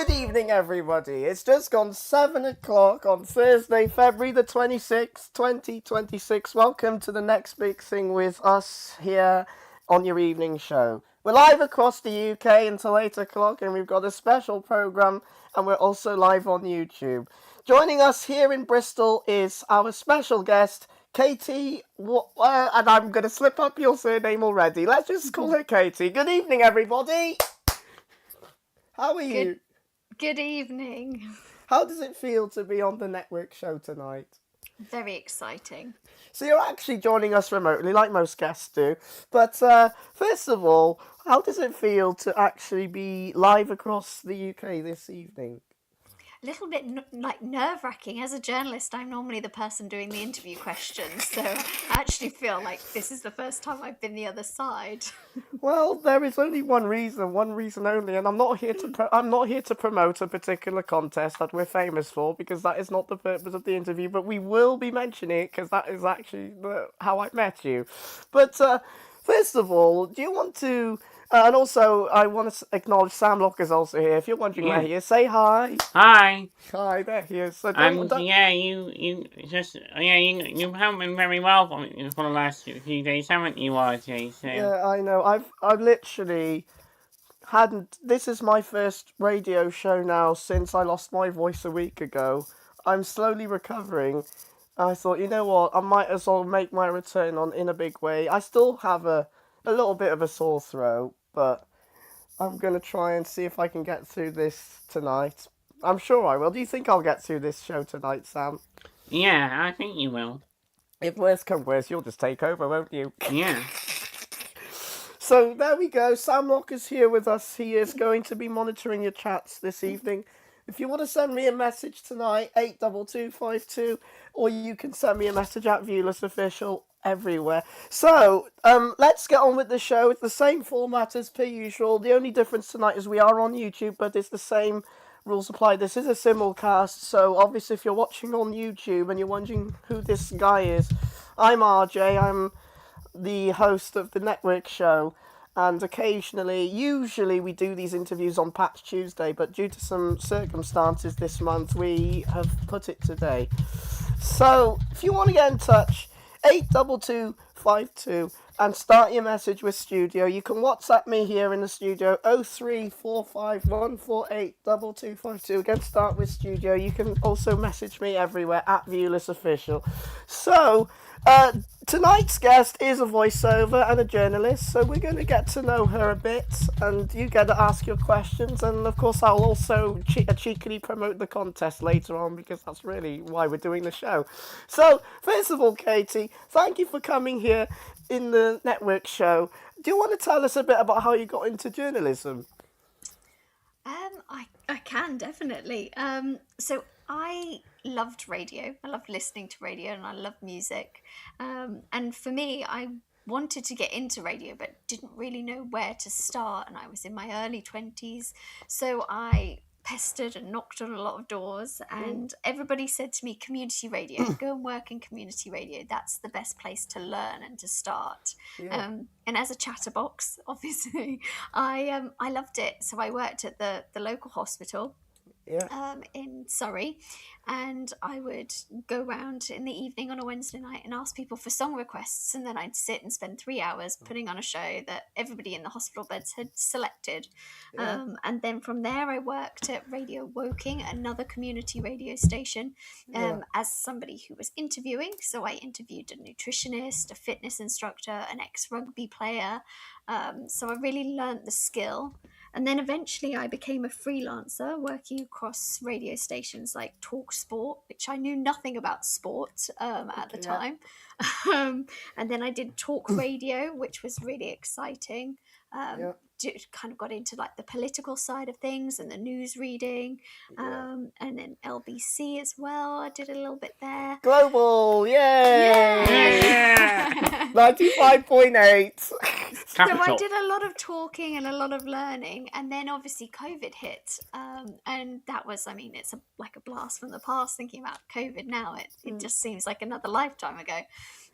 Good evening, everybody. It's just gone 7 o'clock on Thursday, February the 26th, 2026. Welcome to the next big thing with us here on your evening show. We're live across the UK until 8 o'clock, and we've got a special programme, and we're also live on YouTube. Joining us here in Bristol is our special guest, Katie, and I'm going to slip up your surname already. Let's just call her Katie. Good evening, everybody. How are you? Good evening. How does it feel to be on the network show tonight? Very exciting. So you're actually joining us remotely, like most guests do. But first of all, how does it feel to actually be live across the UK this evening? A little bit nerve-wracking. As a journalist, I'm normally the person doing the interview questions, so I actually feel like this is the first time I've been the other side. Well, there is only one reason only, and I'm not here to promote a particular contest that we're famous for, because that is not the purpose of the interview. But we will be mentioning it because that is actually how I met you. But first of all, do you want to? And also, I want to acknowledge Sam Locke is also here. If you're wondering where he is, say hi. Hi. Hi, there he is. So you haven't been very well for the last few days, haven't you, RJ? So. Yeah, I know. I've literally hadn't. This is my first radio show now since I lost my voice a week ago. I'm slowly recovering. I thought, you know what, I might as well make my return on in a big way. I still have a little bit of a sore throat, but I'm going to try and see if I can get through this tonight. I'm sure I will. Do you think I'll get through this show tonight, Sam? Yeah, I think you will. If worse comes worse, you'll just take over, won't you? Yeah. So there we go. Sam Locke is here with us. He is going to be monitoring your chats this evening. If you want to send me a message tonight, 82252, or you can send me a message at Viewless Official everywhere. So, let's get on with the show. It's the same format as per usual. The only difference tonight is we are on YouTube, but it's the same rules apply. This is a simulcast, so obviously if you're watching on YouTube and you're wondering who this guy is, I'm RJ. I'm the host of the network show, and usually we do these interviews on Patch Tuesday, but due to some circumstances this month, we have put it today. So, if you want to get in touch, 82252, and start your message with studio. You can WhatsApp me here in the studio, 03451482252. Again, start with studio. You can also message me everywhere at Viewless Official. So, tonight's guest is a voiceover and a journalist, so we're going to get to know her a bit, and you get to ask your questions, and of course I'll also cheekily promote the contest later on, because that's really why we're doing the show. So, first of all, Katie, thank you for coming here in the network show. Do you want to tell us a bit about how you got into journalism? I can, definitely. So I loved radio. I loved listening to radio, and I love music. And for me, I wanted to get into radio, but didn't really know where to start. And I was in my early 20s. So I pestered and knocked on a lot of doors, and everybody said to me, community radio, go and work in community radio. That's the best place to learn and to start. Yeah. And as a chatterbox, obviously, I loved it. So I worked at the local hospital. Yeah. In Surrey, and I would go round in the evening on a Wednesday night and ask people for song requests, and then I'd sit and spend 3 hours putting on a show that everybody in the hospital beds had selected. Yeah. And then from there I worked at Radio Woking, another community radio station, as somebody who was interviewing. So I interviewed a nutritionist, a fitness instructor, an ex-rugby player. So I really learnt the skill. And then eventually I became a freelancer working across radio stations like Talk Sport, which I knew nothing about sport at the time. And then I did Talk Radio, which was really exciting. Kind of got into like the political side of things and the news reading. And then LBC as well. I did a little bit there. Global, yay! Yeah. 95.8. So I did a lot of talking and a lot of learning, and then obviously COVID hit, and that was, I mean, it's like a blast from the past thinking about COVID now. It just seems like another lifetime ago.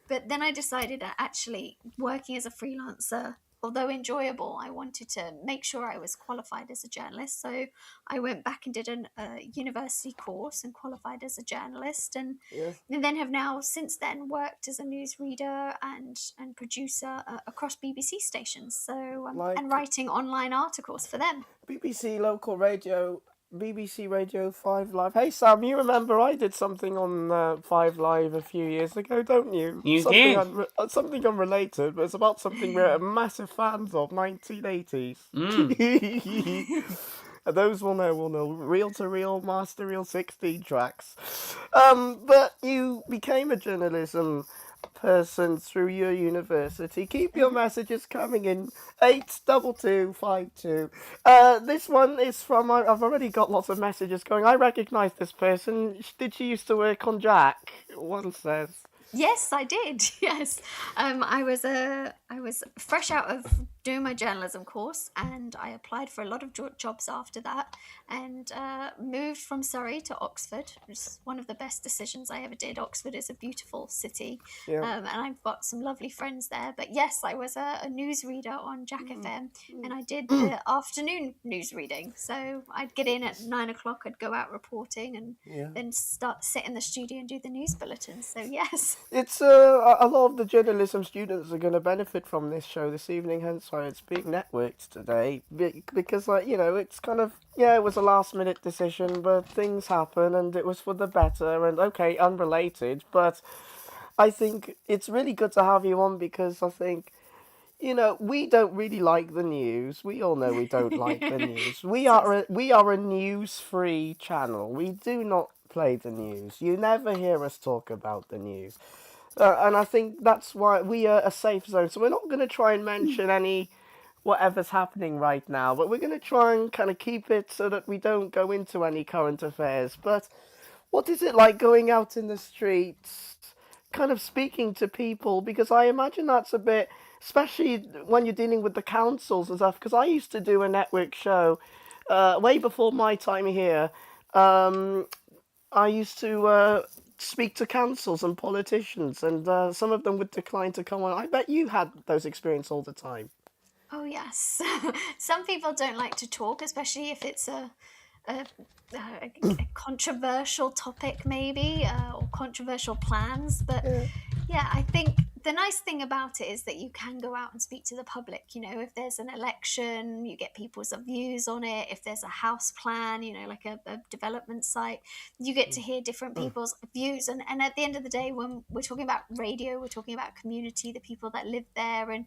But then I decided that actually working as a freelancer although enjoyable, I wanted to make sure I was qualified as a journalist. So I went back and did a university course and qualified as a journalist, Yeah. and then have now since then worked as a newsreader and producer across BBC stations. So and Like writing online articles for them. BBC local radio, BBC Radio 5 Live. Hey Sam, you remember I did something on 5 Live a few years ago, don't you? You did. Something unrelated, but it's about something we're massive fans of, 1980s. Those will know. Reel to reel, master reel, 16 tracks. But you became a journalism person through your university. Keep your messages coming in. 82252. This one is from. I've already got lots of messages going. I recognise this person. Did she used to work on Jack? One says. Yes, I did. Yes, I was fresh out of doing my journalism course, and I applied for a lot of jobs after that, and moved from Surrey to Oxford, which is one of the best decisions I ever did. Oxford is a beautiful city, Yeah. and I've got some lovely friends there. But yes, I was a newsreader on Jack FM, and I did the afternoon news reading. So I'd get in at 9 o'clock, I'd go out reporting, and then sit in the studio and do the news bulletins. So yes. It's a lot of the journalism students are going to benefit from this show this evening, hence why it's being networked today. Because, like, you know, it's kind of, yeah, it was a last minute decision, but things happen and it was for the better. And okay, unrelated, but I think it's really good to have you on because I think, you know, we don't really like the news. We all know we don't like the news. We are a news-free channel. We do not play the news. You never hear us talk about the news. And I think that's why we are a safe zone. So we're not going to try and mention any whatever's happening right now, but we're going to try and kind of keep it so that we don't go into any current affairs. But what is it like going out in the streets, kind of speaking to people? Because I imagine that's a bit, especially when you're dealing with the councils and stuff. Because I used to do a network show way before my time here. I used to speak to councils and politicians, and some of them would decline to come on. I bet you had those experiences all the time. Oh yes, some people don't like to talk, especially if it's a, a controversial topic, maybe, or controversial plans. But yeah, I think the nice thing about it is that you can go out and speak to the public. You know, if there's an election, you get people's views on it. If there's a house plan, you know, like a development site, you get to hear different people's views. And at the end of the day, when we're talking about radio, we're talking about community, the people that live there, and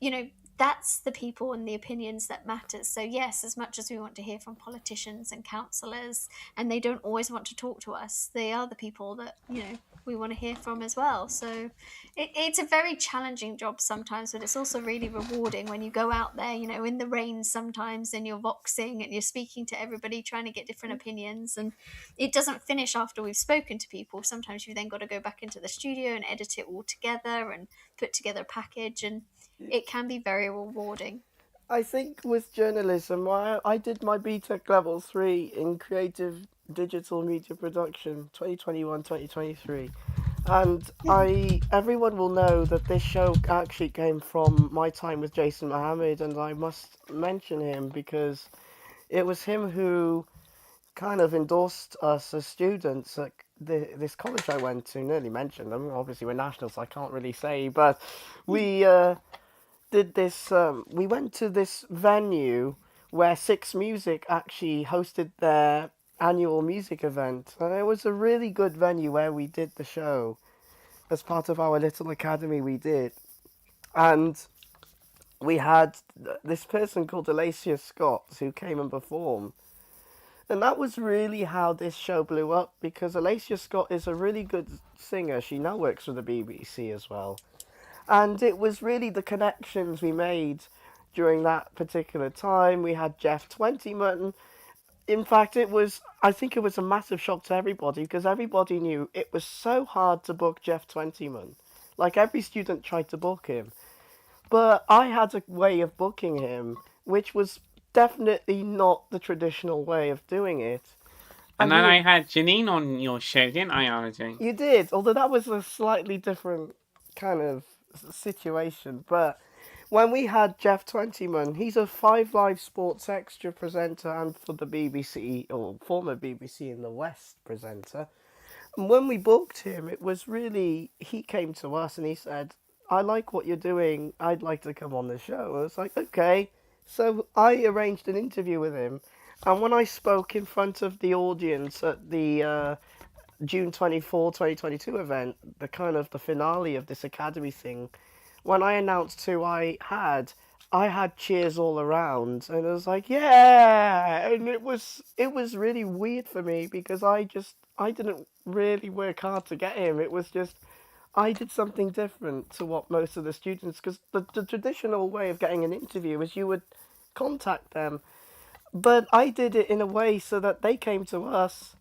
you know, that's the people and the opinions that matters. So yes, as much as we want to hear from politicians and councillors, and they don't always want to talk to us, they are the people that, you know, we want to hear from as well. So it's a very challenging job sometimes, but it's also really rewarding when you go out there, you know, in the rain sometimes, and you're voxing and you're speaking to everybody, trying to get different opinions. And it doesn't finish after we've spoken to people. Sometimes you then got to go back into the studio and edit it all together and put together a package, and it can be very rewarding. I think with journalism, I did my BTEC Level 3 in Creative Digital Media Production 2021-2023. And everyone will know that this show actually came from my time with Jason Mohammed, and I must mention him because it was him who kind of endorsed us as students at this college I went to. Nearly mentioned them. Obviously, we're nationals, so I can't really say, but we did this. We went to this venue where Six Music actually hosted their annual music event, and it was a really good venue where we did the show as part of our little academy we did. And we had this person called Alacia Scott who came and performed. And that was really how this show blew up, because Alacia Scott is a really good singer. She now works for the BBC as well. And it was really the connections we made during that particular time. We had Jeff Twentyman. In fact, I think it was a massive shock to everybody, because everybody knew it was so hard to book Jeff Twentyman. Like, every student tried to book him. But I had a way of booking him, which was definitely not the traditional way of doing it. And then I had Janine on your show, didn't I, RJ? You did, although that was a slightly different kind of situation. But when we had Jeff Twentyman, he's a Five Live Sports Extra presenter and for the BBC, or former BBC in the West presenter. And when we booked him, it was really, he came to us and he said, I like what you're doing, I'd like to come on the show. I was like, okay. So I arranged an interview with him. And when I spoke in front of the audience at the June 24, 2022 event, the kind of the finale of this academy thing, when I announced who I had cheers all around, and I was like, yeah, and it was really weird for me because I didn't really work hard to get him. It was just I did something different to what most of the students, because the traditional way of getting an interview is you would contact them, but I did it in a way so that they came to us,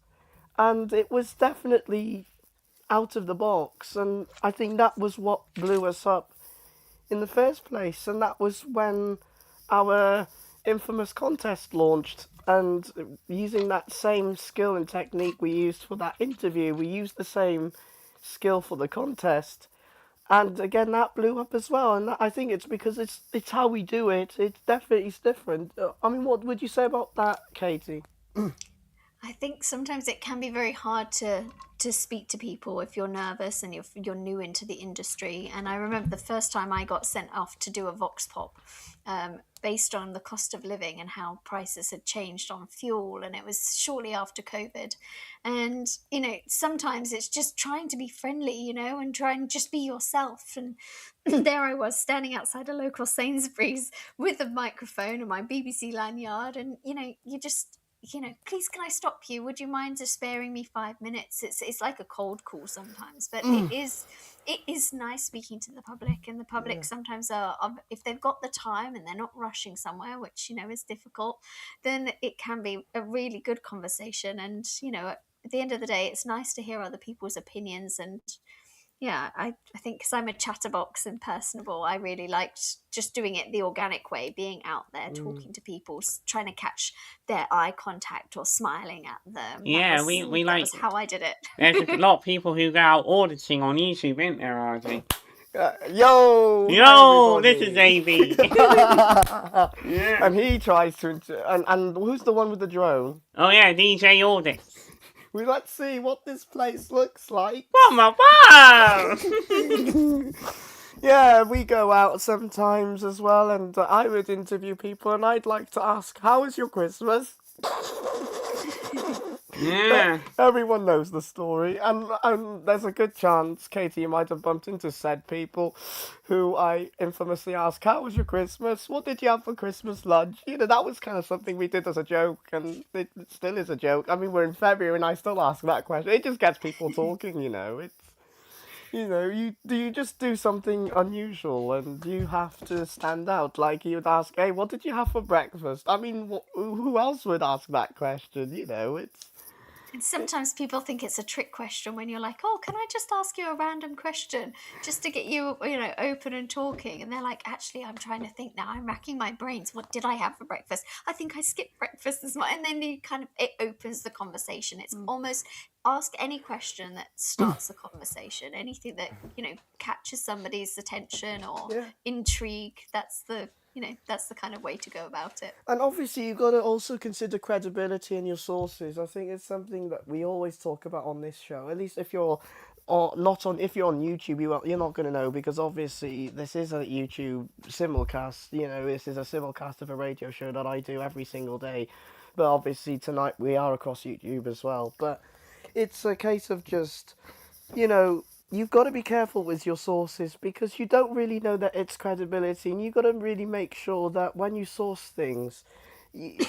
and it was definitely out of the box, and I think that was what blew us up in the first place, and that was when our infamous contest launched. And using that same skill and technique we used for that interview, we used the same skill for the contest. And again, that blew up as well. And I think it's because it's how we do it. It's definitely different. I mean, what would you say about that, Katie? I think sometimes it can be very hard to speak to people if you're nervous and you're new into the industry. And I remember the first time I got sent off to do a vox pop, based on the cost of living and how prices had changed on fuel, and it was shortly after COVID. And sometimes it's just trying to be friendly, and try and just be yourself. And there I was standing outside a local Sainsbury's with a microphone and my BBC lanyard, and you just, please, can I stop you? Would you mind just sparing me 5 minutes? It's like a cold call sometimes, but it is nice speaking to the public, and the public sometimes are, if they've got the time and they're not rushing somewhere, which is difficult, then it can be a really good conversation. And at the end of the day, it's nice to hear other people's opinions. And yeah, I think because I'm a chatterbox and personable, I really liked just doing it the organic way, being out there, talking to people, trying to catch their eye contact or smiling at them. Yeah, that was, we that like. was how I did it. There's a lot of people who go out auditing on YouTube, isn't there, RJ? Yo, This is AB. Yeah. And he tries to, and who's the one with the drone? Oh yeah, DJ Audits. Let's see what this place looks like. What my wow! Yeah, we go out sometimes as well, and I would interview people, and I'd like to ask, how was your Christmas? Yeah. Everyone knows the story, and there's a good chance, Katie, you might have bumped into said people who I infamously ask, how was your Christmas? What did you have for Christmas lunch? That was kind of something we did as a joke, and it still is a joke. I mean, we're in February, and I still ask that question. It just gets people talking, It's, you just do something unusual, and you have to stand out. Like, you'd ask, hey, what did you have for breakfast? I mean, who else would ask that question? It's... And sometimes people think it's a trick question when you're like, oh, can I just ask you a random question just to get you, open and talking? And they're like, actually, I'm trying to think now. I'm racking my brains. What did I have for breakfast? I think I skipped breakfast this morning. And then it opens the conversation. It's almost ask any question that starts the conversation, anything that, catches somebody's attention or intrigue. That's the kind of way to go about it. And obviously, you've got to also consider credibility in your sources. I think it's something that we always talk about on this show. At least if you're if you're on YouTube, you're not going to know, because obviously this is a YouTube simulcast. This is a simulcast of a radio show that I do every single day. But obviously tonight we are across YouTube as well. But it's a case of just, you've got to be careful with your sources, because you don't really know that it's credibility, and you've got to really make sure that when you source things,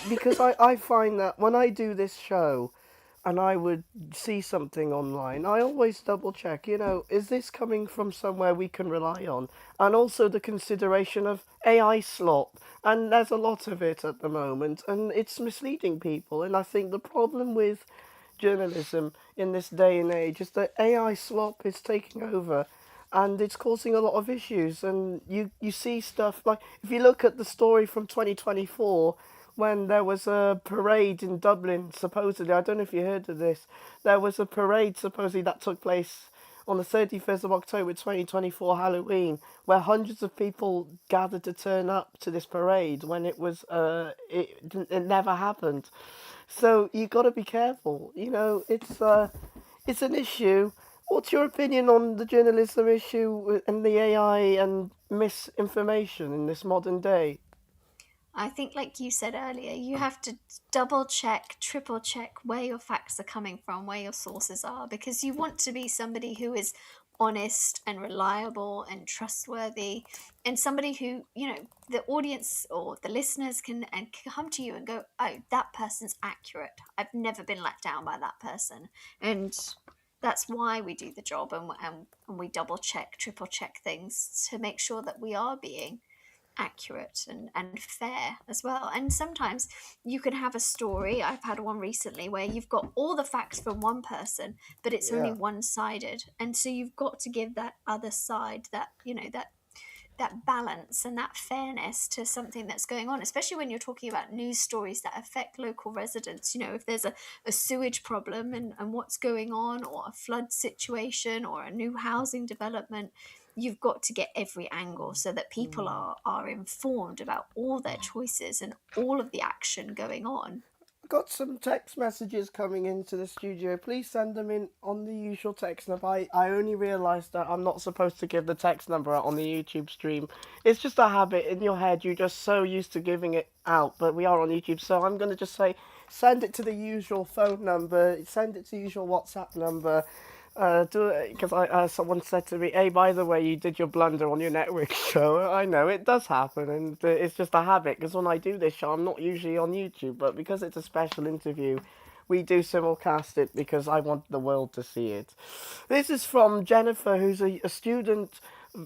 because I find that when I do this show and I would see something online, I always double check, is this coming from somewhere we can rely on? And also the consideration of AI slop, and there's a lot of it at the moment, and it's misleading people. And I think the problem with journalism in this day and age is that AI slop is taking over, and it's causing a lot of issues. And you see stuff like, if you look at the story from 2024, when there was a parade in Dublin, supposedly, I don't know if you heard of this, there was a parade supposedly that took place on the 31st of October 2024 Halloween, where hundreds of people gathered to turn up to this parade when it never happened. So you got to be careful. It's an issue. What's your opinion on the journalism issue and the AI and misinformation in this modern day? I think, like you said earlier, you have to double check, triple check where your facts are coming from, where your sources are, because you want to be somebody who is honest and reliable and trustworthy, and somebody who, the audience or the listeners can come to you and go, oh, that person's accurate. I've never been let down by that person. And that's why we do the job, and we double check, triple check things to make sure that we are being accurate and fair as well. And sometimes you can have a story. I've had one recently where you've got all the facts from one person, but it's only Yeah. one sided. And so you've got to give that other side that balance and that fairness to something that's going on, especially when you're talking about news stories that affect local residents. If there's a sewage problem and what's going on, or a flood situation, or a new housing development, you've got to get every angle so that people are informed about all their choices and all of the action going on. Got some text messages coming into the studio. Please send them in on the usual text number. I only realised that I'm not supposed to give the text number out on the YouTube stream. It's just a habit in your head. You're just so used to giving it out, but we are on YouTube, so I'm going to just say send it to the usual phone number, send it to the usual WhatsApp number. Do it because someone said to me, "Hey, by the way, you did your blunder on your network show." I know it does happen, and it's just a habit. Because when I do this show, I'm not usually on YouTube, but because it's a special interview, we do simulcast it because I want the world to see it. This is from Jennifer, who's a student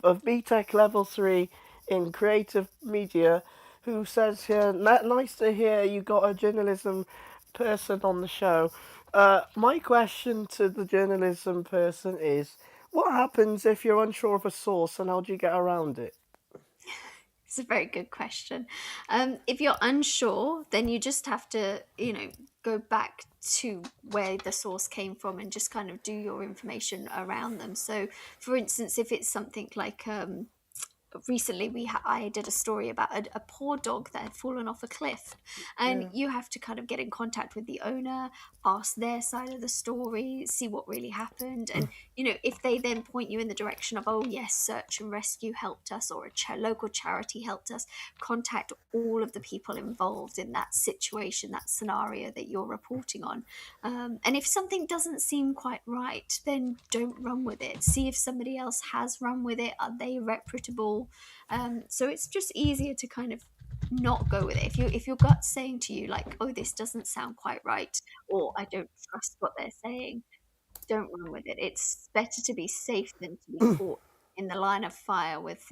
of BTEC Level 3 in Creative Media, who says here, nice to hear you got a journalism person on the show. My question to the journalism person is, what happens if you're unsure of a source and how do you get around it? It's a very good question. If you're unsure, then you just have to, go back to where the source came from and just kind of do your information around them. So, for instance, if it's something like recently I did a story about a poor dog that had fallen off a cliff, and Yeah. you have to kind of get in contact with the owner, ask their side of the story, see what really happened. And if they then point you in the direction of, oh yes, search and rescue helped us, or a local charity helped us, contact all of the people involved in that situation, that scenario that you're reporting on. And if something doesn't seem quite right, then don't run with it. See if somebody else has run with it. Are they reputable? So it's just easier to kind of not go with it. If your gut's saying to you like, oh, this doesn't sound quite right, or I don't trust what they're saying, don't run with it. It's better to be safe than to be caught in the line of fire with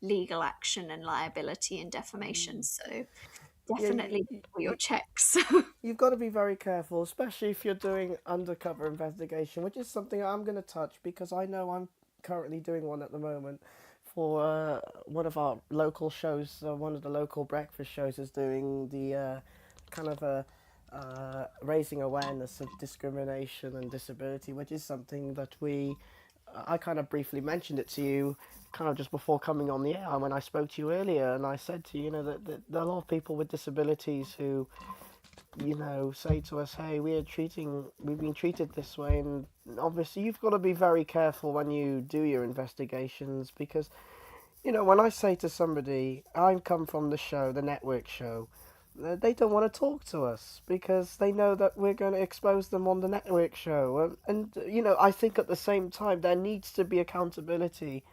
legal action and liability and defamation. So Yeah, definitely do your checks. you've got to be very careful, especially if you're doing undercover investigation, which is something I'm going to touch because I know I'm currently doing one at the moment for one of our local shows. One of the local breakfast shows is doing the kind of raising awareness of discrimination and disability, which is something that I kind of briefly mentioned it to you kind of just before coming on the air when I spoke to you earlier, and I said to you, that there are a lot of people with disabilities who say to us, hey, we've been treated this way. And obviously you've got to be very careful when you do your investigations because, when I say to somebody, I come from the show, the network show, they don't want to talk to us because they know that we're going to expose them on the network show. And I think at the same time, there needs to be accountability.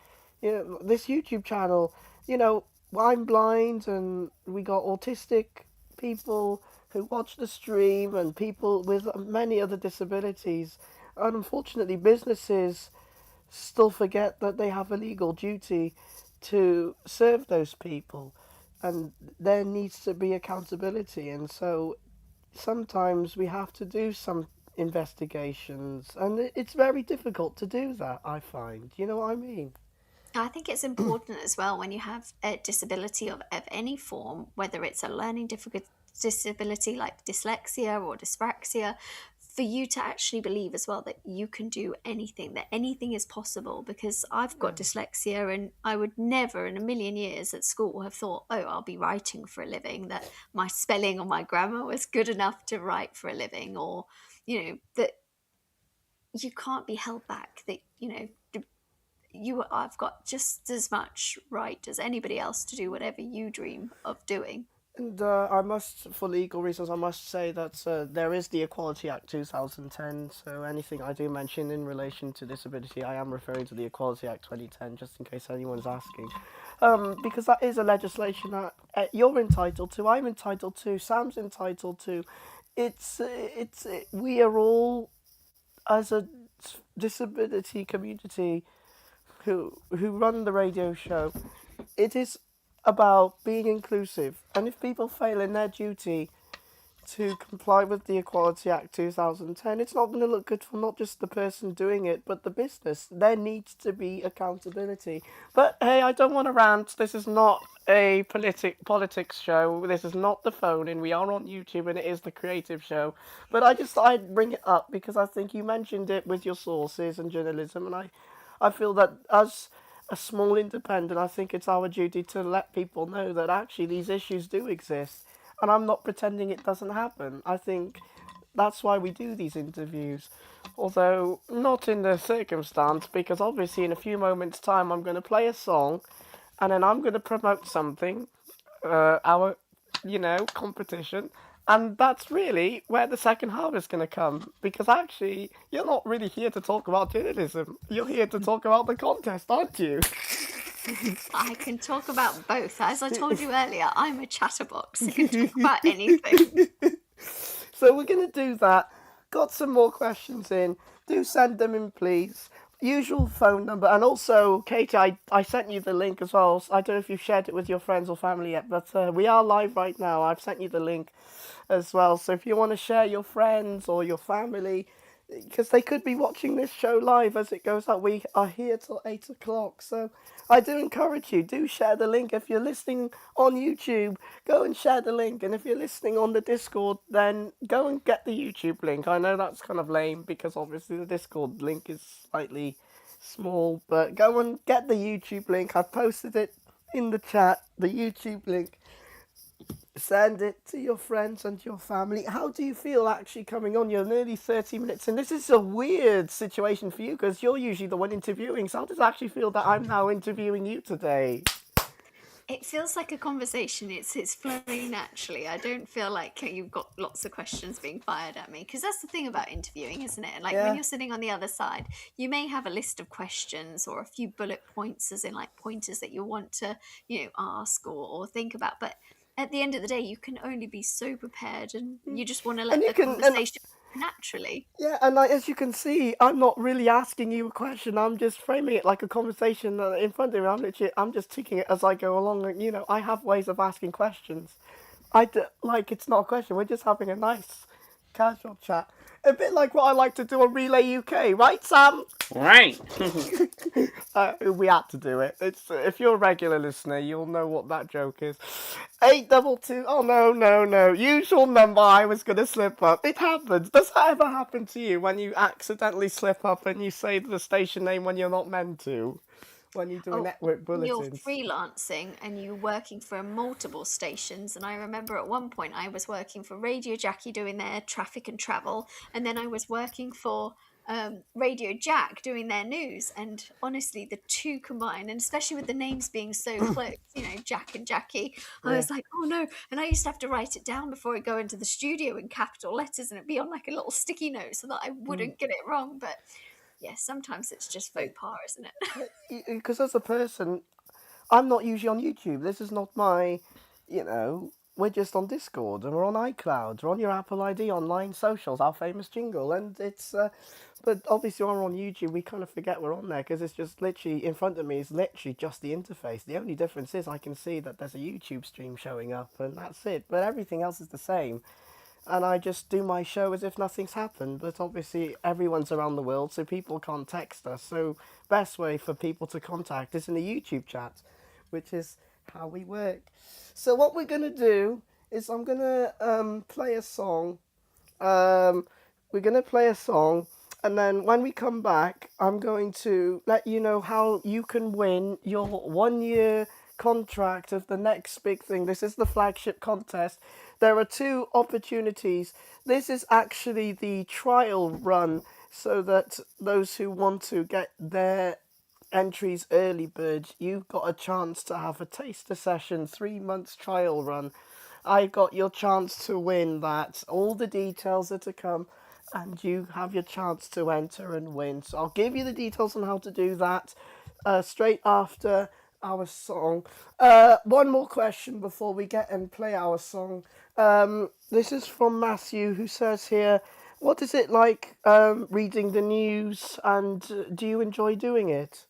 This YouTube channel, you know, I'm blind and we got autistic people who watch the stream and people with many other disabilities. And unfortunately, businesses still forget that they have a legal duty to serve those people. And there needs to be accountability. And so sometimes we have to do some investigations. And it's very difficult to do that, I find. You know what I mean? I think it's important as well when you have a disability of any form, whether it's a learning disability like dyslexia or dyspraxia, for you to actually believe as well that you can do anything, that anything is possible. Because I've got dyslexia, and I would never in a million years at school have thought, oh, I'll be writing for a living, that my spelling or my grammar was good enough to write for a living, or, that you can't be held back, that, I've got just as much right as anybody else to do whatever you dream of doing. And I must, for legal reasons, I must say that there is the Equality Act 2010. So anything I do mention in relation to disability, I am referring to the Equality Act 2010, just in case anyone's asking. Because that is a legislation that you're entitled to, I'm entitled to, Sam's entitled to. We are all, as a disability community who run the radio show, it is about being inclusive. And if people fail in their duty to comply with the Equality Act 2010, it's not going to look good for not just the person doing it, but the business. There needs to be accountability. But hey, I don't want to rant. This is not a politics show. This is not the phone in. We are on YouTube, and it is the creative show. But I just thought I'd bring it up because I think you mentioned it with your sources and journalism, and I feel that as a small independent, I think it's our duty to let people know that actually these issues do exist. And I'm not pretending it doesn't happen. I think that's why we do these interviews. Although, not in the circumstance, because obviously in a few moments' time I'm going to play a song and then I'm going to promote something, our, competition. And that's really where the second half is going to come. Because actually, you're not really here to talk about journalism. You're here to talk about the contest, aren't you? I can talk about both. As I told you earlier, I'm a chatterbox. I can talk about anything. So we're going to do that. Got some more questions in. Do send them in, please. Usual phone number. And also, Katie, I sent you the link as well. I don't know if you've shared it with your friends or family yet, but we are live right now. I've sent you the link as well. So if you want to share your friends or your family, because they could be watching this show live as it goes out. We are here till 8 o'clock. So I do encourage you, do share the link. If you're listening on YouTube, go and share the link. And if you're listening on the Discord, then go and get the YouTube link. I know that's kind of lame because obviously the Discord link is slightly small, but go and get the YouTube link. I've posted it in the chat, the YouTube link. Send it to your friends and your family. How do you feel actually coming on? You're nearly 30 minutes and this is a weird situation for you because you're usually the one interviewing. So how does it actually feel that I'm now interviewing you today? It feels like a conversation. It's flowing naturally. I don't feel like you've got lots of questions being fired at me, because that's the thing about interviewing, isn't it? Like when you're sitting on the other side, you may have a list of questions or a few bullet points, as in like pointers that you want to, ask or think about. But at the end of the day, you can only be so prepared, and you just want to let the conversation naturally. Yeah, and as you can see, I'm not really asking you a question. I'm just framing it like a conversation in front of me. I'm just taking it as I go along. And, I have ways of asking questions. It's not a question. We're just having a nice, casual chat. A bit like what I like to do on Relay UK, right, Sam? Right. We had to do it. It's if you're a regular listener, you'll know what that joke is. 822. Oh no. Usual number. I was gonna slip up. It happens. Does that ever happen to you when you accidentally slip up and you say the station name when you're not meant to? When you do a network bulletins. You're freelancing and you're working for multiple stations. And I remember at one point I was working for Radio Jackie doing their traffic and travel, and then I was working for Radio Jack doing their news. And honestly, the two combined, and especially with the names being so close, Jack and Jackie, I was like, oh no. And I used to have to write it down before I go into the studio in capital letters, and it'd be on like a little sticky note so that I wouldn't get it wrong. But yeah, sometimes it's just faux pas, isn't it? Because as a person, I'm not usually on YouTube. This is not my, we're just on Discord and we're on iCloud, we're on your Apple ID, online socials, our famous jingle. And it's, but obviously when we're on YouTube, we kind of forget we're on there because it's just literally in front of me is literally just the interface. The only difference is I can see that there's a YouTube stream showing up and that's it. But everything else is the same. And I just do my show as if nothing's happened. But obviously everyone's around the world, so people can't text us. So best way for people to contact is in the YouTube chat, which is how we work. So what we're going to do is I'm going to play a song. we're going to play a song, and then when we come back, I'm going to let you know how you can win your 1 year contract of the next big thing. This is the flagship contest. There are two opportunities. This is actually the trial run so that those who want to get their entries early bird, you've got a chance to have a taster session, 3 months trial run. I got your chance to win that. All the details are to come, and you have your chance to enter and win. So I'll give you the details on how to do that straight after our song. One more question before we get and play our song. This is from Matthew, who says here, what is it like reading the news, and do you enjoy doing it?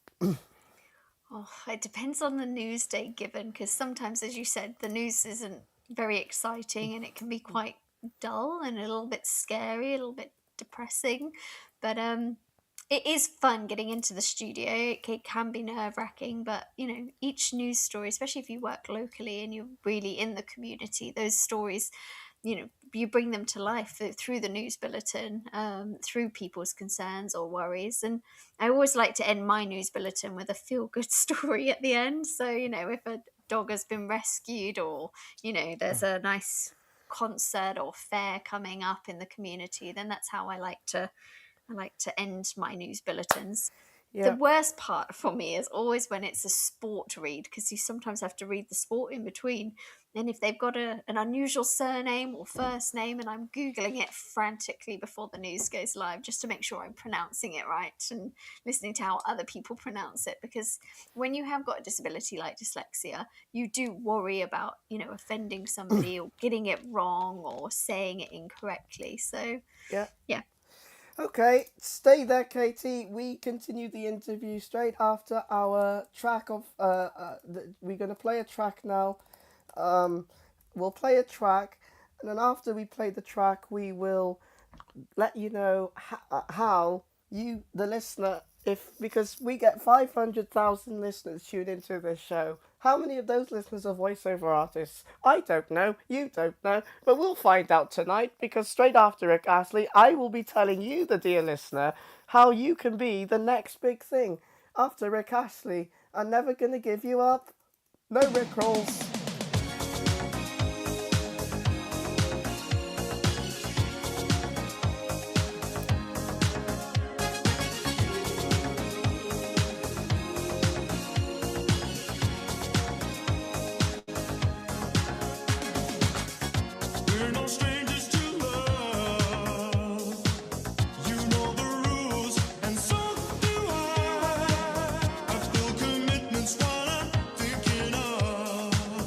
Oh, it depends on the news day given, because sometimes, as you said, the news isn't very exciting and it can be quite dull and a little bit scary, a little bit depressing. But it is fun getting into the studio. It can be nerve-wracking, but each news story, especially if you work locally and you're really in the community, those stories, you bring them to life through the news bulletin, through people's concerns or worries. And I always like to end my news bulletin with a feel-good story at the end. So, if a dog has been rescued, or, there's a nice concert or fair coming up in the community, then that's how I like to end my news bulletins. Yeah. The worst part for me is always when it's a sport read, because you sometimes have to read the sport in between. And if they've got an unusual surname or first name, and I'm Googling it frantically before the news goes live just to make sure I'm pronouncing it right and listening to how other people pronounce it. Because when you have got a disability like dyslexia, you do worry about, offending somebody or getting it wrong or saying it incorrectly. So, yeah. Okay, stay there, Katie. We continue the interview straight after our track of. We're going to play a track now. We'll play a track, and then after we play the track, we will let you know how you, the listener, because we get 500,000 listeners tuned into this show. How many of those listeners are voiceover artists? I don't know. You don't know. But we'll find out tonight, because straight after Rick Astley, I will be telling you, the dear listener, how you can be the next big thing. After Rick Astley, I'm never gonna give you up. No Rick rolls. We're no strangers to love. You know the rules, and so do I. I feel commitment's what I'm thinking of.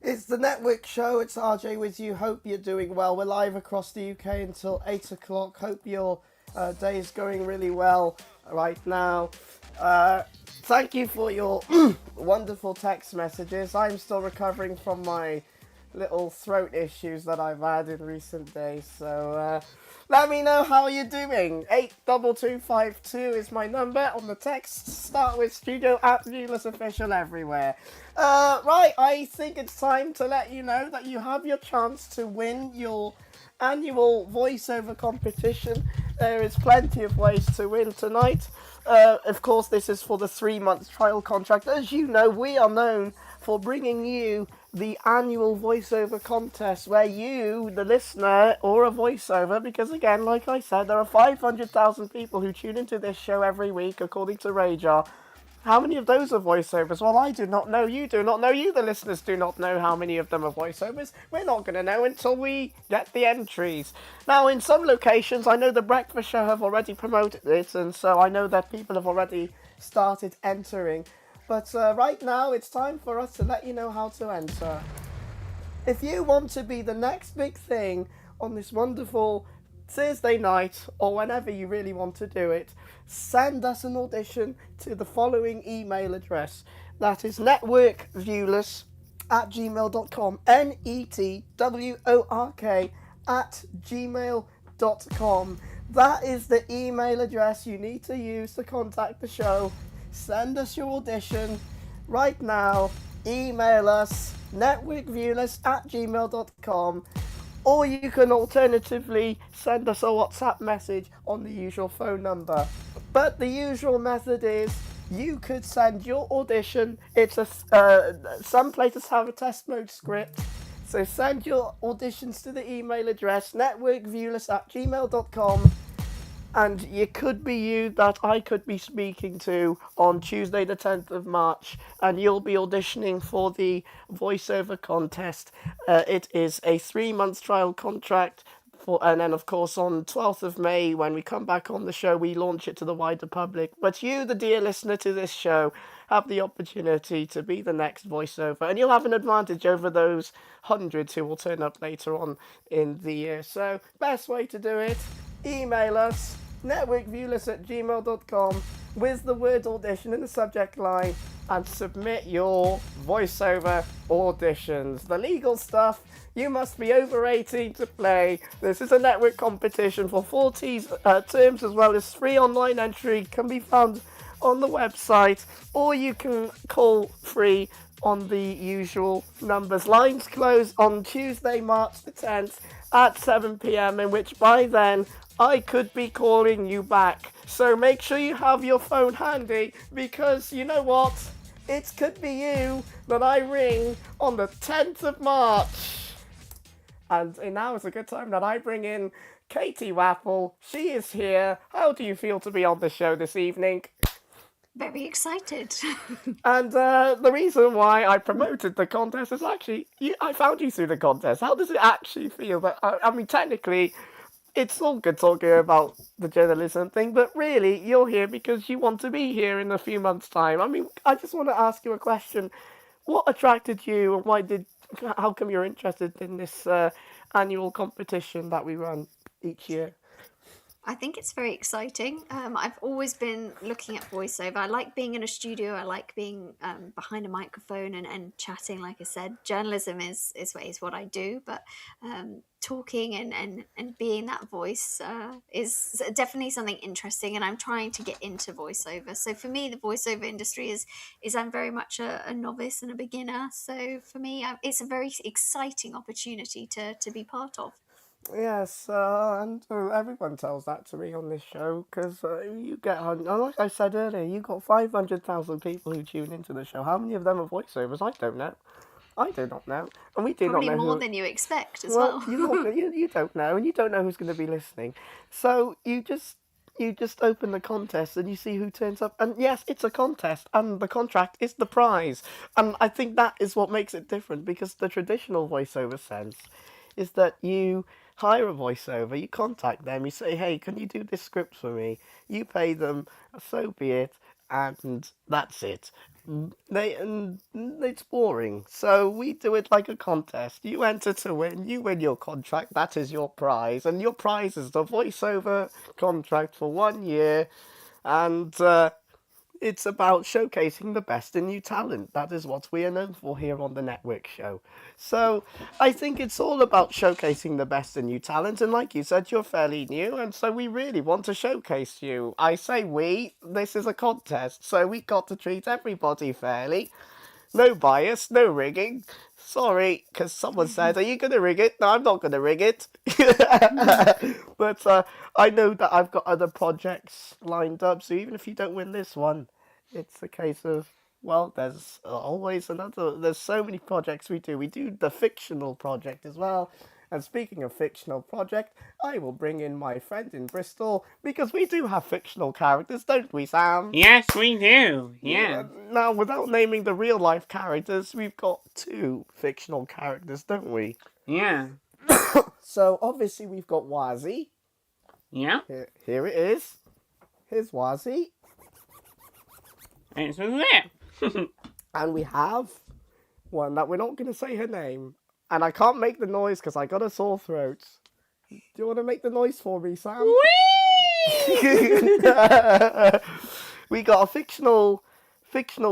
It's the network show. It's RJ with you. Hope you're doing well. We're live across the UK until 8 o'clock. Hope your day is going really well right now. Thank you for your wonderful text messages. I'm still recovering from my little throat issues that I've had in recent days. So let me know how you're doing. 82252 is my number on the text. Start with studio at Viewless Official everywhere. Right, I think it's time to let you know that you have your chance to win your annual voiceover competition. There is plenty of ways to win tonight. Of course, this is for the 3-month trial contract. As you know, we are known for bringing you the annual voiceover contest where you, the listener, or a voiceover, because again, like I said, there are 500,000 people who tune into this show every week, according to Radar. How many of those are voiceovers? Well, I do not know. You do not know. You, the listeners, do not know how many of them are voiceovers. We're not going to know until we get the entries. Now, in some locations, I know the Breakfast Show have already promoted it, and so I know that people have already started entering. But right now, it's time for us to let you know how to enter. If you want to be the next big thing on this wonderful Thursday night, or whenever you really want to do it, send us an audition to the following email address. That is networkviewless@gmail.com. network@gmail.com. That is the email address you need to use to contact the show. Send us your audition right now. Email us networkviewless@gmail.com. Or you can alternatively send us a WhatsApp message on the usual phone number. But the usual method is you could send your audition. It's some places have a test mode script. So send your auditions to the email address networkviewless@gmail.com. And it could be you that I could be speaking to on Tuesday the 10th of March, and you'll be auditioning for the voiceover contest. It is a 3-month trial contract, and then of course on 12th of May, when we come back on the show, we launch it to the wider public. But you, the dear listener to this show, have the opportunity to be the next voiceover, and you'll have an advantage over those hundreds who will turn up later on in the year. So, best way to do it, email us networkviewless@gmail.com with the word audition in the subject line and submit your voiceover auditions. The legal stuff, you must be over 18 to play. This is a network competition for 40 terms, as well as free online entry can be found on the website, or you can call free on the usual numbers. Lines close on Tuesday, March the 10th at 7 p.m, in which by then I could be calling you back. So make sure you have your phone handy, because you know what? It could be you that I ring on the 10th of March. And now is a good time that I bring in Katie Waffle. She is here. How do you feel to be on the show this evening? Very excited. And the reason why I promoted the contest is actually, I found you through the contest. How does it actually feel? That I mean, technically, it's all good talking about the journalism thing, but really, you're here because you want to be here in a few months' time. I mean, I just want to ask you a question. What attracted you, and how come you're interested in this annual competition that we run each year? I think it's very exciting. I've always been looking at voiceover. I like being in a studio. I like being behind a microphone and chatting. Like I said, journalism is what I do. But talking and being that voice is definitely something interesting. And I'm trying to get into voiceover. So for me, the voiceover industry is I'm very much a novice and a beginner. So for me, it's a very exciting opportunity to be part of. Yes, and everyone tells that to me on this show, because you get, like I said earlier, you got 500,000 people who tune into the show. How many of them are voiceovers? I don't know. I do not know. And we do Probably not know more who... than you expect as well. you don't know, and you don't know who's going to be listening. So you just open the contest and you see who turns up. And yes, it's a contest, and the contract is the prize. And I think that is what makes it different, because the traditional voiceover sense is that you hire a voiceover, you contact them, you say, hey, can you do this script for me? You pay them, so be it. and that's it. And it's boring. So we do it like a contest. You enter to win. You win your contract. That is your prize, and your prize is the voiceover contract for 1 year. And it's about showcasing the best in new talent. That is what we are known for here on the network show. So I think it's all about showcasing the best in new talent. And like you said, you're fairly new, and so we really want to showcase you. I say we, this is a contest, so we got to treat everybody fairly. No bias, no rigging. Sorry, because someone said, "Are you going to rig it?" No, I'm not going to rig it. But I know that I've got other projects lined up, so even if you don't win this one, it's a case of, well, there's always another. There's so many projects we do. We do the fictional project as well. And speaking of fictional project, I will bring in my friend in Bristol because we do have fictional characters, don't we, Sam? Yes, we do. Yeah. Now, without naming the real life characters, we've got two fictional characters, don't we? Yeah. So obviously we've got Wazzy. Yeah. Here it is. Here's Wazzy. It's a lip. And we have one that we're not going to say her name. And I can't make the noise because I got a sore throat. Do you want to make the noise for me, Sam? We got a fictional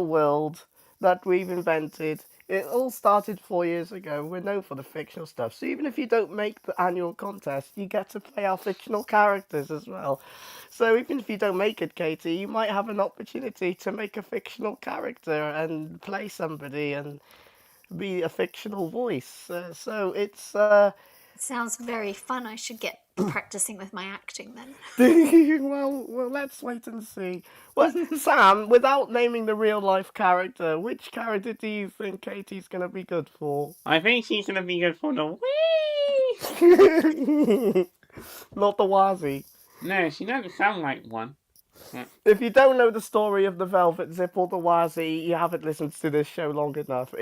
world that we've invented. It all started 4 years ago. We're known for the fictional stuff. So even if you don't make the annual contest, you get to play our fictional characters as well. So even if you don't make it, Katie, you might have an opportunity to make a fictional character and play somebody and be a fictional voice. So it's Sounds very fun. I should get practicing with my acting then. well, let's wait and see. Well, Sam, without naming the real life character, which character do you think Katie's gonna be good for? I think she's gonna be good for the wee. Not the Wazzy. No, she doesn't sound like one. If you don't know the story of the Velvet Zip or the Wazzy, you haven't listened to this show long enough.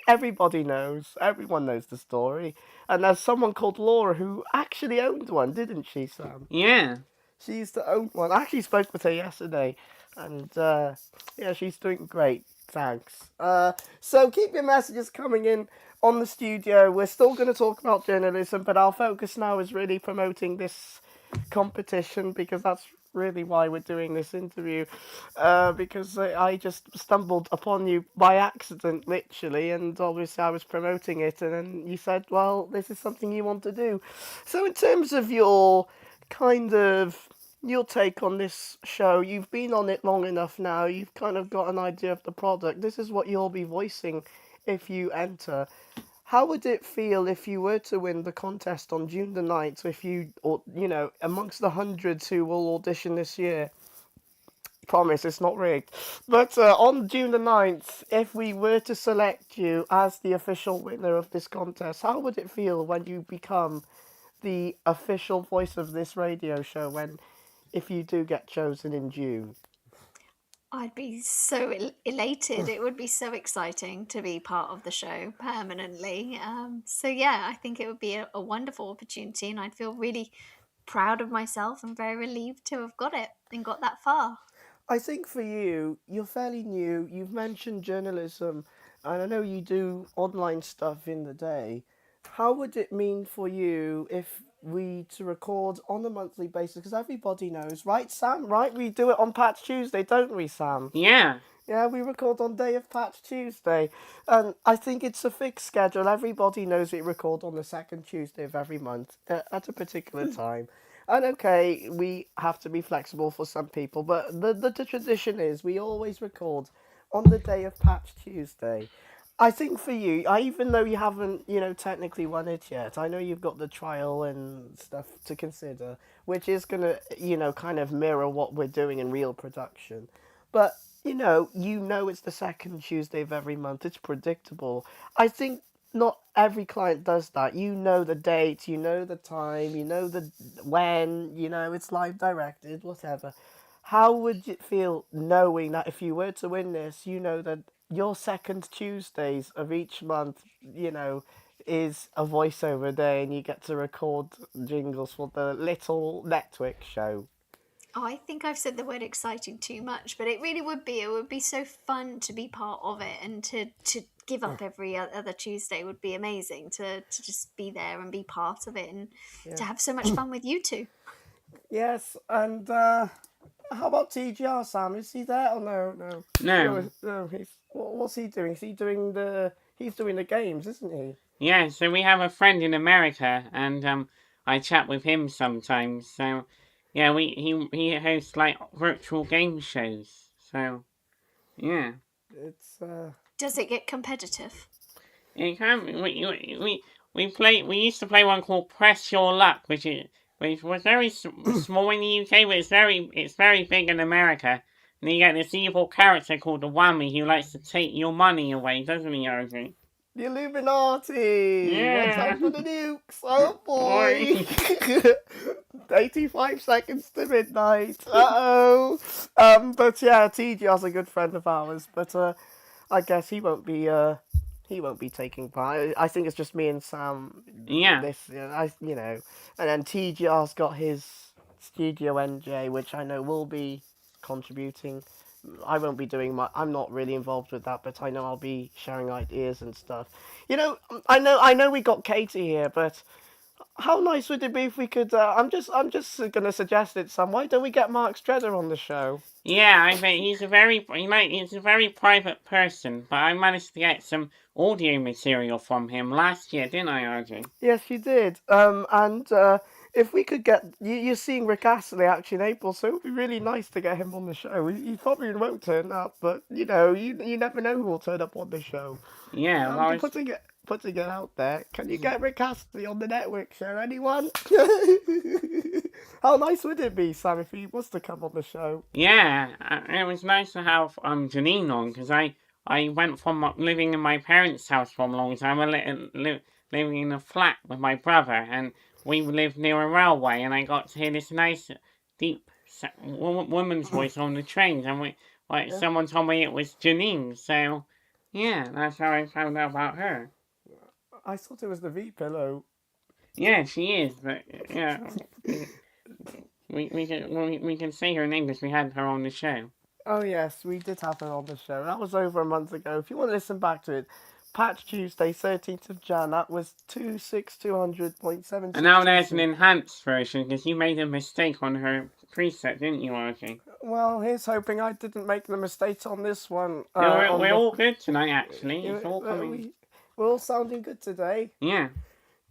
Everybody knows. Everyone knows the story. And there's someone called Laura who actually owned one, didn't she, Sam? Yeah. She used to own one. I actually spoke with her yesterday, and yeah, she's doing great. Thanks. So keep your messages coming in on the studio. We're still going to talk about journalism, but our focus now is really promoting this competition because that's really why we're doing this interview. Because I just stumbled upon you by accident, literally, and obviously I was promoting it, and then you said, well, this is something you want to do. So in terms of your take on this show, you've been on it long enough now, you've kind of got an idea of the product. This is what you'll be voicing if you enter. How would it feel if you were to win the contest on June the 9th, if you, or, amongst the hundreds who will audition this year? Promise, it's not rigged. But on June the 9th, if we were to select you as the official winner of this contest, how would it feel when you become the official voice of this radio show if you do get chosen in June? I'd be so elated. It would be so exciting to be part of the show permanently. So yeah, I think it would be a wonderful opportunity, and I'd feel really proud of myself and very relieved to have got it and got that far. I think for you, you're fairly new. You've mentioned journalism, and I know you do online stuff in the day. How would it mean for you if we to record on a monthly basis? Because everybody knows, right, Sam? Right? We do it on Patch Tuesday, don't we, Sam? Yeah. Yeah, we record on day of Patch Tuesday. And I think it's a fixed schedule. Everybody knows we record on the second Tuesday of every month at a particular time. And okay, we have to be flexible for some people, but the tradition is we always record on the day of Patch Tuesday. I think for you, even though you haven't, technically won it yet, I know you've got the trial and stuff to consider, which is going to, kind of mirror what we're doing in real production. But, it's the second Tuesday of every month. It's predictable. I think not every client does that. You know the date, you know the time, you know the when, it's live directed, whatever. How would it feel knowing that if you were to win this, that your second Tuesdays of each month, is a voiceover day and you get to record jingles for the little network show? Oh, I think I've said the word exciting too much, but it really would be. It would be so fun to be part of it, and to give up every other Tuesday would be amazing. To just be there and be part of it, and to Yeah. have so much fun with you two. Yes, and how about TGR, Sam? Is he there? Oh no, no, No. no. What's he doing? Is he doing the? He's doing the games, isn't he? Yeah, so we have a friend in America, and I chat with him sometimes. So, yeah, he hosts like virtual game shows. So, yeah, It's Does it get competitive? it can. We used to play one called Press Your Luck, which was very small in the UK, but it's very big in America. And you get this evil character called the Whammy who likes to take your money away, doesn't he, Audrey? the Illuminati. Watch Yeah. out for the nukes. Oh boy. Boy. 85 seconds to midnight. Uh-oh. But yeah, TGR's a good friend of ours, but I guess he won't be taking part. I think it's just me and Sam. Yeah. And then TGR's got his Studio NJ, which I know will be contributing. I won't be doing I'm not really involved with that, but I know I'll be sharing ideas and stuff. I know we got Katie here, but how nice would it be if we could? I'm just gonna suggest it, Sam. Why don't we get Mark Stredder on the show? Yeah, I bet he's a very private person, but I managed to get some audio material from him last year, didn't I, Audrey? Yes, you did. And if we could get you're seeing Rick Astley actually in April, so it would be really nice to get him on the show. He probably won't turn up, but you never know who will turn up on the show. Yeah, well, I'm putting it out there. Can you get Rick Astley on the network show? Anyone? How nice would it be, Sam, if he was to come on the show? yeah, it was nice to have Janine on because I went from living in my parents' house for a long time, living in a flat with my brother, and we lived near a railway, and I got to hear this nice, deep woman's voice on the train, and Yeah. someone told me it was Janine, so yeah, that's how I found out about her. I thought it was the V pillow. Yeah, she is, but yeah, we can say her name because we had her on the show. Oh yes, we did have her on the show. That was over a month ago. If you want to listen back to it, Patch Tuesday, 13th of Jan. That was 26200.7. And now there's an enhanced version because you made a mistake on her preset, didn't you, Archie? Well, here's hoping I didn't make the mistakes on this one. We're all good tonight, actually. It's all coming. We're all sounding good today. Yeah.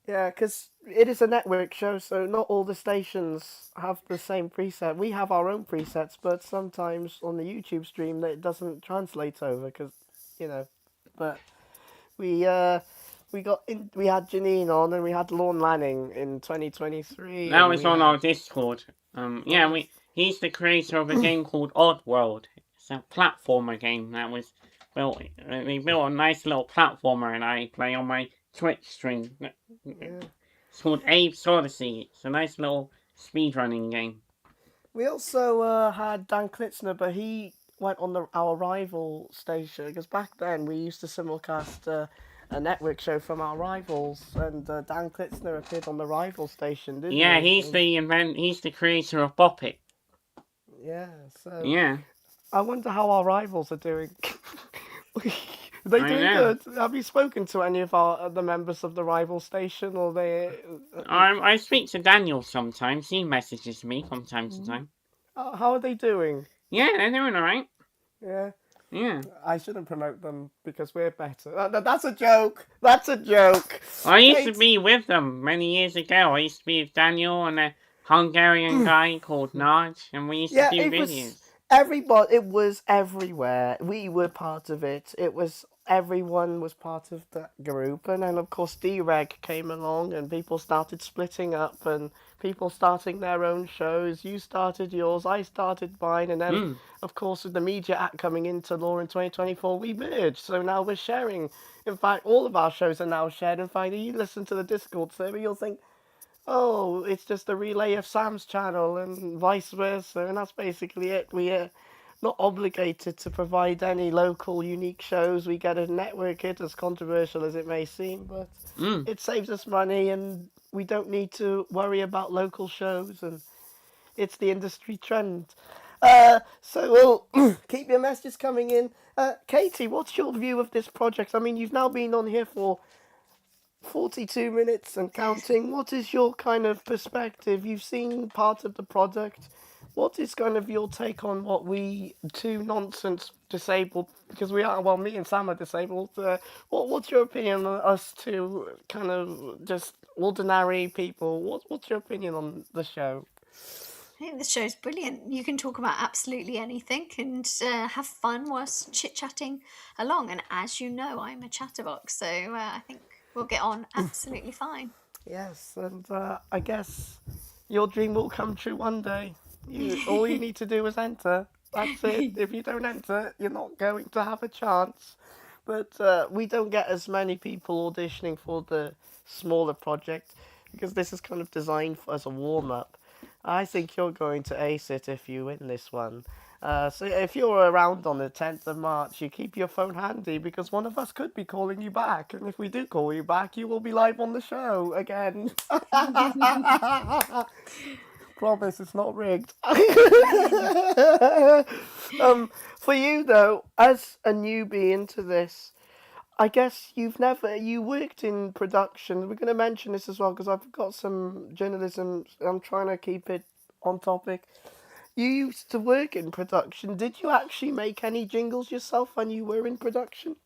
Yeah, because it is a network show, so not all the stations have the same preset. We have our own presets, but sometimes on the YouTube stream that it doesn't translate over because, But we had Janine on and we had Lorne Lanning in 2023. That was on our Discord. He's the creator of a game called Oddworld. It's a platformer game that was built. They built a nice little platformer, and I play on my Twitch stream. Yeah. It's called Abe's Odyssey. It's a nice little speedrunning game. We also had Dan Klitzner, but he went on our rival station because back then we used to simulcast a network show from our rivals, and Dan Klitzner appeared on the rival station, didn't he? Yeah, he's the creator of Bop It. Yeah, so Yeah. I wonder how our rivals are doing. Are they doing good? Have you spoken to any of the members of the rival station, or they? I speak to Daniel sometimes. He messages me from time to time. How are they doing? Yeah, they're doing alright. Yeah. Yeah. I shouldn't promote them because we're better. That's a joke. That's a joke. I used to be with them many years ago. I used to be with Daniel and a Hungarian guy called Naj, and we used to do videos. It was everywhere. We were part of it. Everyone was part of that group, and then of course D-Reg came along, and people started splitting up, and people starting their own shows. You started yours, I started mine, and then of course with the Media Act coming into law in 2024, we merged. So now we're sharing. In fact, all of our shows are now shared. In fact, if you listen to the Discord server, you'll think, oh, it's just a relay of Sam's channel and vice versa, and that's basically it. We're not obligated to provide any local unique shows. We get a network hit, as controversial as it may seem, but it saves us money and we don't need to worry about local shows. And It's the industry trend. So we'll keep your messages coming in. Katie, what's your view of this project? I mean, you've now been on here for 42 minutes and counting. What is your kind of perspective? You've seen part of the product. What is kind of your take on what we two nonsense disabled, because we are, well, me and Sam are disabled. What's your opinion on us two kind of just ordinary people? What's your opinion on the show? I think the show's brilliant. You can talk about absolutely anything and have fun whilst chit chatting along. And as you know, I'm a chatterbox, so I think we'll get on absolutely fine. Yes, and I guess your dream will come true one day. All you need to do is enter. That's it. If you don't enter, you're not going to have a chance. But we don't get as many people auditioning for the smaller project because this is kind of designed as a warm up. I think you're going to ace it if you win this one. So if you're around on the 10th of March, you keep your phone handy because one of us could be calling you back. And if we do call you back, you will be live on the show again. Promise, it's not rigged. For you, though, as a newbie into this, I guess you worked in production. We're going to mention this as well because I've got some journalism. I'm trying to keep it on topic. You used to work in production. Did you actually make any jingles yourself when you were in production?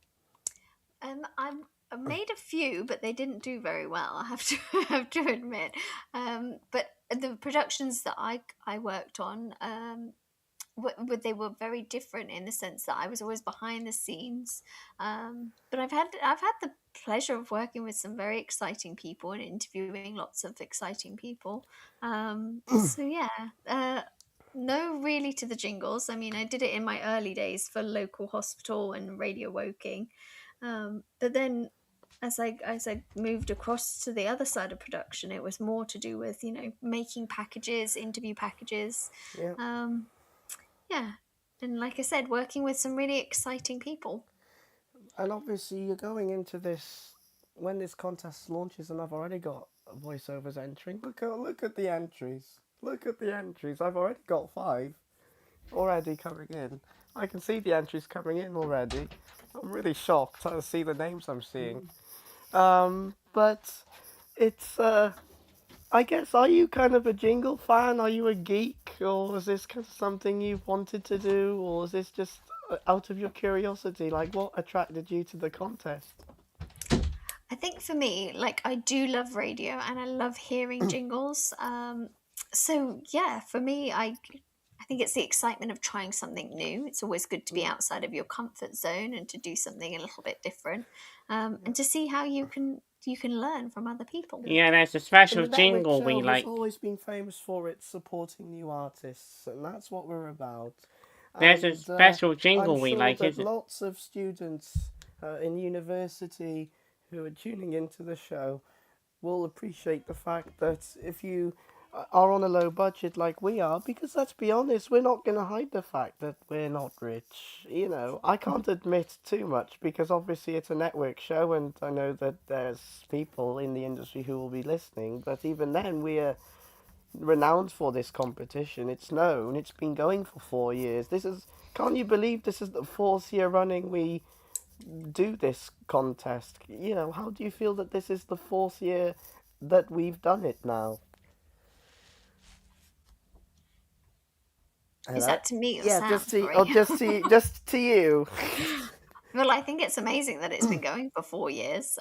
I made a few, but they didn't do very well. I have to have to admit. But the productions that I worked on, they were very different in the sense that I was always behind the scenes. But I've had the pleasure of working with some very exciting people and interviewing lots of exciting people. So yeah. No, really, to the jingles. I mean, I did it in my early days for local hospital and radio Woking, but then as I moved across to the other side of production, it was more to do with making packages, interview packages, Yeah. yeah, and like I said, working with some really exciting people. And obviously, you're going into this when this contest launches, and I've already got voiceovers entering. Look at the entries. Look at the entries. I've already got 5 already coming in. I can see the entries coming in already. I'm really shocked to see the names I'm seeing. But it's I guess, are you kind of a jingle fan? Are you a geek, or is this kind of something you've wanted to do, or is this just out of your curiosity? Like, what attracted you to the contest? I think for me, like, I do love radio and I love hearing jingles. So yeah, for me, I think it's the excitement of trying something new. It's always good to be outside of your comfort zone and to do something a little bit different, and to see how you can learn from other people. Yeah, there's a And special the network jingle show we has like. always been famous for its supporting new artists, and that's what we're about. There's a And special I'm jingle we sure like, that isn't? lots of students in university who are tuning into the show will appreciate the fact that if you are on a low budget like we are, because let's be honest, we're not going to hide the fact that we're not rich. I can't admit too much because obviously it's a network show and I know that there's people in the industry who will be listening, but even then we are renowned for this competition. It's known, it's been going for 4 years. Can't you believe this is the 4th year running we do this contest? How do you feel that this is the 4th year that we've done it now? Is Hello? that to me or Yeah, Sam? oh, Sorry. just to you. Well, I think it's amazing that it's been going for 4 years.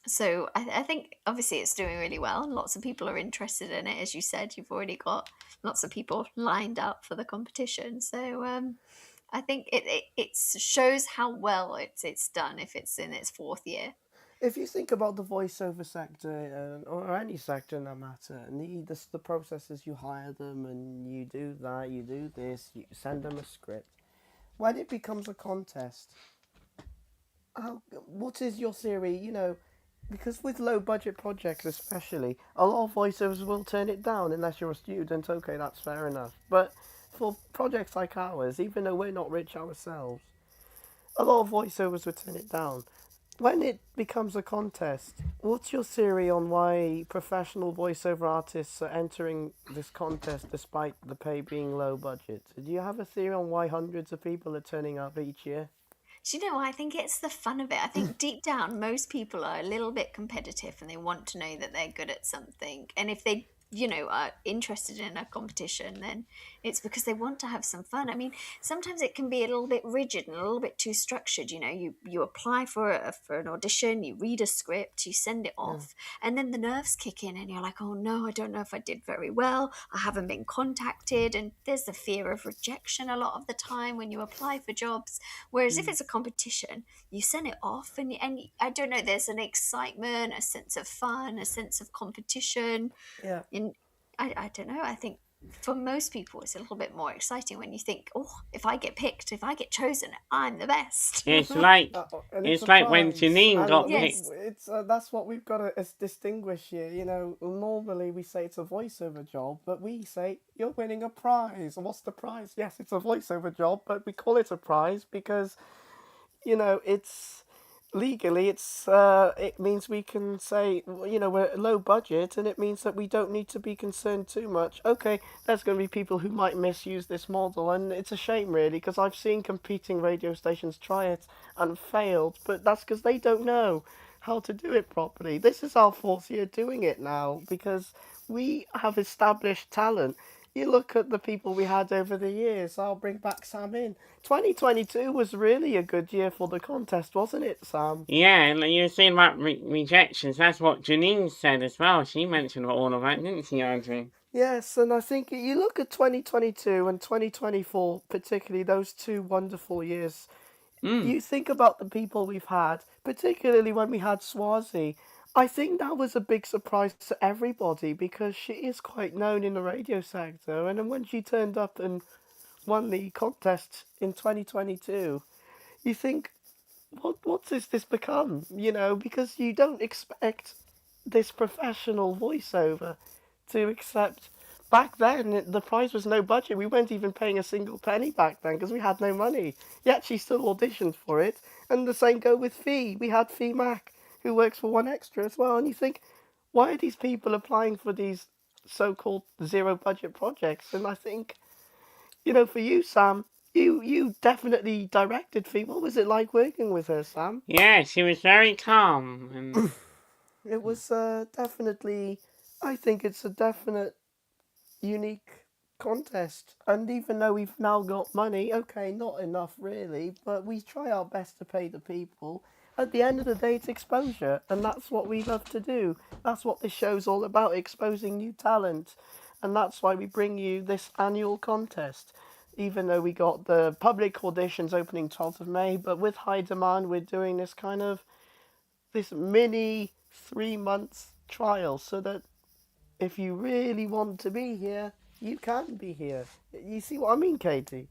So I think obviously it's doing really well. Lots of people are interested in it. As you said, you've already got lots of people lined up for the competition. So I think it shows how well it's done if it's in its 4th year. If you think about the voiceover sector, or any sector no matter, and the processes, you hire them and you do that, you do this, you send them a script. When it becomes a contest, what is your theory? Because with low budget projects especially, a lot of voiceovers will turn it down unless you're a student. Okay, that's fair enough. But for projects like ours, even though we're not rich ourselves, a lot of voiceovers would turn it down. when it becomes a contest, what's your theory on why professional voiceover artists are entering this contest despite the pay being low budget? Do you have a theory on why hundreds of people are turning up each year? Do you know, I think it's the fun of it. I think deep down, most people are a little bit competitive and they want to know that they're good at something. And if they, are interested in a competition, then it's because they want to have some fun. I mean, sometimes it can be a little bit rigid and a little bit too structured. You apply for an audition, you read a script, you send it Yeah. off, and then the nerves kick in, and you're like, oh no, I don't know if I did very well. I haven't been contacted, and there's the fear of rejection a lot of the time when you apply for jobs. Whereas if it's a competition, you send it off, and I don't know, there's an excitement, a sense of fun, a sense of competition. Yeah. And I don't know, I think for most people, it's a little bit more exciting when you think, oh, if I get picked, if I get chosen, I'm the best. It's like And it's a like when prize, Janine and got picked. Yes. it's that's what we've got to distinguish here. Normally we say it's a voiceover job, but we say you're winning a prize. And what's the prize? Yes, it's a voiceover job, but we call it a prize because it's legally it means we can say we're low budget, and it means that we don't need to be concerned too much. Okay, there's going to be people who might misuse this model, and it's a shame really, because I've seen competing radio stations try it and failed, but that's because they don't know how to do it properly. This is our fourth year doing it now because we have established talent. You look at the people we had over the years. I'll bring back Sam in. 2022 was really a good year for the contest, wasn't it, Sam? Yeah, and you were saying about rejections. That's what Janine said as well. She mentioned all of that, didn't she, Andrew? Yes, and I think you look at 2022 and 2024, particularly those two wonderful years. You think about the people we've had, particularly when we had Swazi. I think that was a big surprise to everybody because she is quite known in the radio sector. And then when she turned up and won the contest in 2022, you think, what has this become? Because you don't expect this professional voiceover to accept. Back then, the prize was no budget. We weren't even paying a single penny back then because we had no money. Yet she still auditioned for it. And the same go with Fee. We had Fee Mack, who works for One Extra as well. And you think, why are these people applying for these so-called zero budget projects? And I think, for you, Sam, you definitely directed Fee. What was it like working with her, Sam? Yeah, she was very calm. And It was definitely, I think it's a definite unique contest. And even though we've now got money, okay, not enough really, but we try our best to pay the people. At the end of the day, it's exposure, and that's what we love to do. That's what this show's all about, exposing new talent. And that's why we bring you this annual contest. Even though we got the public auditions opening 12th of May, but with high demand, we're doing this mini 3 months trial so that if you really want to be here, you can be here. You see what I mean, Katie?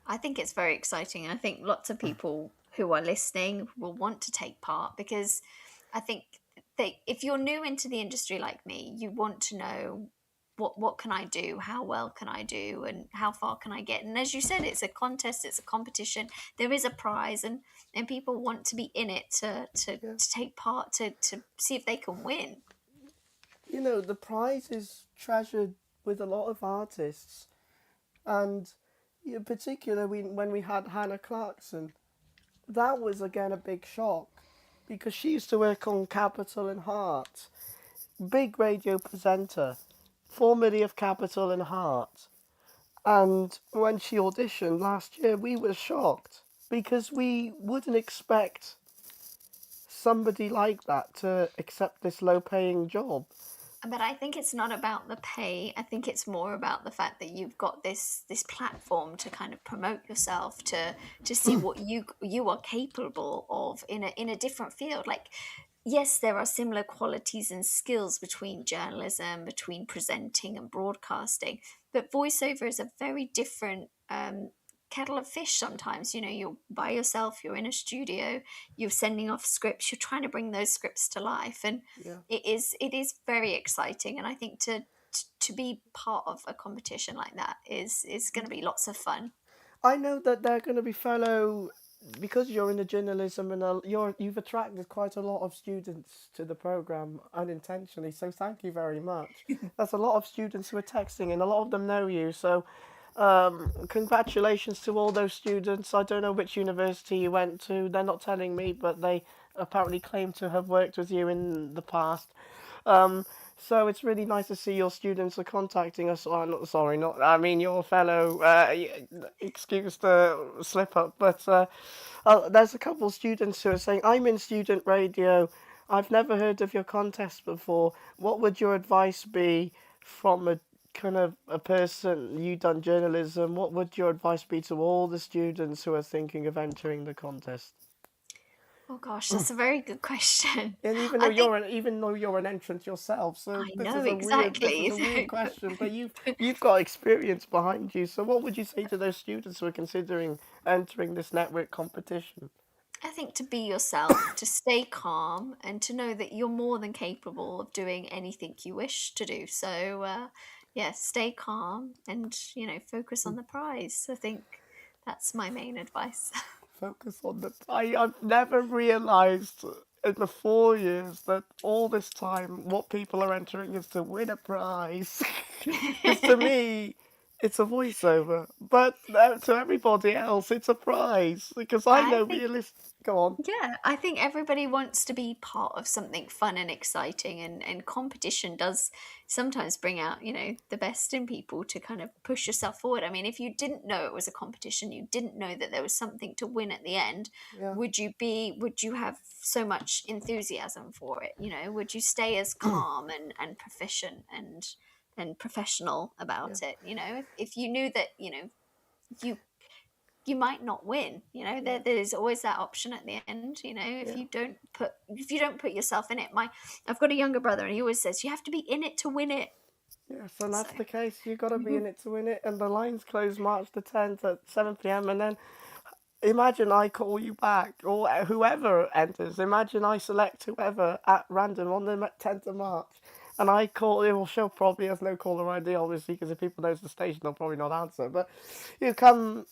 I think it's very exciting. I think lots of people who are listening will want to take part because I think if you're new into the industry like me, you want to know what can I do, how well can I do, and how far can I get. And as you said, it's a contest, it's a competition. There is a prize, and people want to be in it Yeah. to take part to see if they can win. The prize is treasured with a lot of artists, and in particular, when we had Hannah Clarkson, that was again a big shock because she used to work on Capital and Heart, big radio presenter, formerly of Capital and Heart. And when she auditioned last year, we were shocked because we wouldn't expect somebody like that to accept this low paying job. But I think it's not about the pay. I think it's more about the fact that you've got this platform to kind of promote yourself, to see what you are capable of in a different field. Like, yes, there are similar qualities and skills between journalism, between presenting and broadcasting, but voiceover is a very different kettle of fish sometimes. You're by yourself, you're in a studio, you're sending off scripts, you're trying to bring those scripts to life, and Yeah. it is very exciting. And I think to be part of a competition like that is going to be lots of fun. I know that there are going to be fellow because you're in the journalism and you've attracted quite a lot of students to the program unintentionally. So thank you very much. There's a lot of students who are texting, and a lot of them know you. So congratulations to all those students. I don't know which university you went to. They're not telling me, but they apparently claim to have worked with you in the past. Um, so it's really nice to see your students are contacting us. Oh, not sorry, not I mean your fellow. Excuse the slip up, but there's a couple of students who are saying, "I'm in student radio. I've never heard of your contest before. What would your advice be from a kind of a person, you done journalism, what would your advice be to all the students who are thinking of entering the contest?" Oh gosh, that's a very good question. And I think even though you're an entrant yourself, so I know exactly. this is a weird question, but you've got experience behind you. So what would you say to those students who are considering entering this network competition? I think to be yourself, to stay calm, and to know that you're more than capable of doing anything you wish to do. So, yeah, stay calm and, focus on the prize. I think that's my main advice. Focus on the. I've never realised in the 4 years that all this time what people are entering is to win a prize. Because to me, it's a voiceover, but to everybody else, it's a prize. Because I I know think Go on. Yeah, I think everybody wants to be part of something fun and exciting, and competition does sometimes bring out, the best in people to kind of push yourself forward. I mean, if you didn't know it was a competition, you didn't know that there was something to win at the end, Yeah. would you have so much enthusiasm for it? Would you stay as calm and proficient and professional Yeah. about it? If you knew that, you you might not win. There's always that option at the end. If Yeah. you don't put yourself in it. I've got a younger brother, and he always says you have to be in it to win it. Yeah, so So that's the case. You got to be in it to win it, and the lines close March the 10th at 7 p.m. And then imagine I call you back, or whoever enters. Imagine I select whoever at random on the 10th of March, and I call. It will show probably has no caller ID, obviously, because if people knows the station, they'll probably not answer. But you come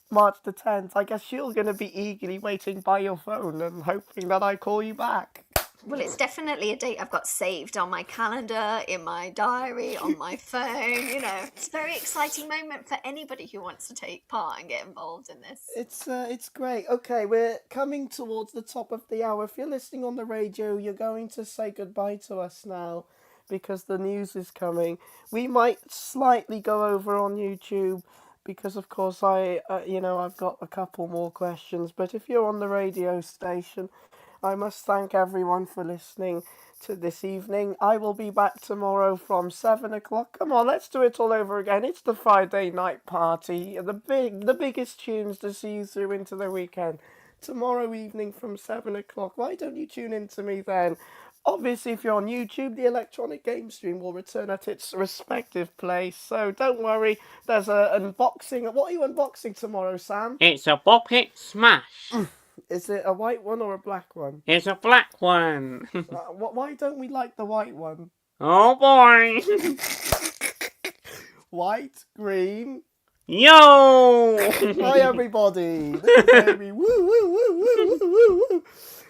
March the 10th. I guess you're going to be eagerly waiting by your phone and hoping that I call you back. well, it's definitely a date I've got saved on my calendar, in my diary, on my phone. It's a very exciting moment for anybody who wants to take part and get involved in this. It's great. Okay, we're coming towards the top of the hour. If you're listening on the radio, you're going to say goodbye to us now because the news is coming. We might slightly go over on YouTube because, of course, I've got a couple more questions. But if you're on the radio station, I must thank everyone for listening to this evening. I will be back tomorrow from 7 o'clock. Come on, let's do it all over again. It's the Friday night party, the biggest tunes to see you through into the weekend. Tomorrow evening from 7 o'clock. Why don't you tune in to me then? Obviously, if you're on YouTube, the electronic game stream will return at its respective place. So don't worry, there's an unboxing. What are you unboxing tomorrow, Sam? It's a Bop It Smash. Is it a white one or a black one? It's a black one. Why don't we like the white one? Oh boy. White, green. Yo. Hi everybody. This is Amy. Woo woo woo woo woo woo woo.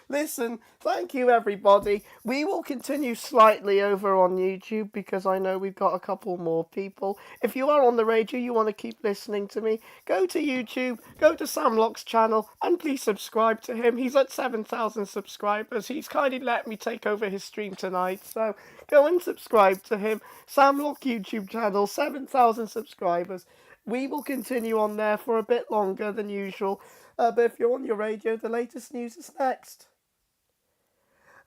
Listen, thank you everybody. We will continue slightly over on YouTube because I know we've got a couple more people. If you are on the radio, you want to keep listening to me, go to YouTube, go to Sam Locke's channel, and please subscribe to him. He's at 7,000 subscribers. He's kindly let me take over his stream tonight, so go and subscribe to him. Sam Locke YouTube channel, 7,000 subscribers. We will continue on there for a bit longer than usual. But if you're on your radio, the latest news is next.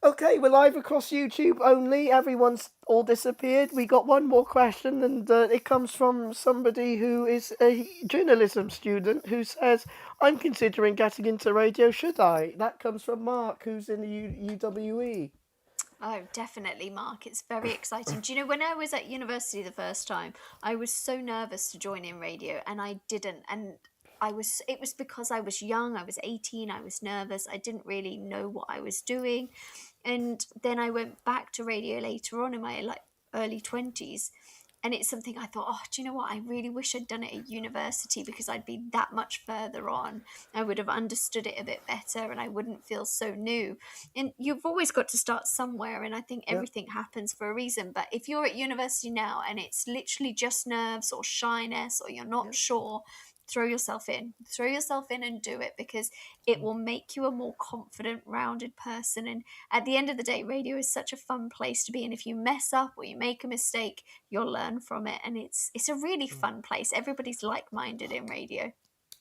Okay, we're live across YouTube only. Everyone's all disappeared. We got one more question, and it comes from somebody who is a journalism student who says, "I'm considering getting into radio. Should I?" That comes from Mark, who's in the UWE. Oh, definitely, Mark. It's very exciting. Do you know, when I was at university the first time, I was so nervous to join in radio, and I didn't. And it was because I was young. I was 18. I was nervous. I didn't really know what I was doing. And then I went back to radio later on in my early 20s. and it's something I thought, oh, do you know what? I really wish I'd done it at university because I'd be that much further on. I would have understood it a bit better and I wouldn't feel so new. And you've always got to start somewhere. And I think Yep. everything happens for a reason. But if you're at university now and it's literally just nerves or shyness or you're not sure, throw yourself in and do it, because it will make you a more confident, rounded person. And at the end of the day, radio is such a fun place to be, and if you mess up or you make a mistake, you'll learn from it, and it's a really fun place. Everybody's like-minded in radio.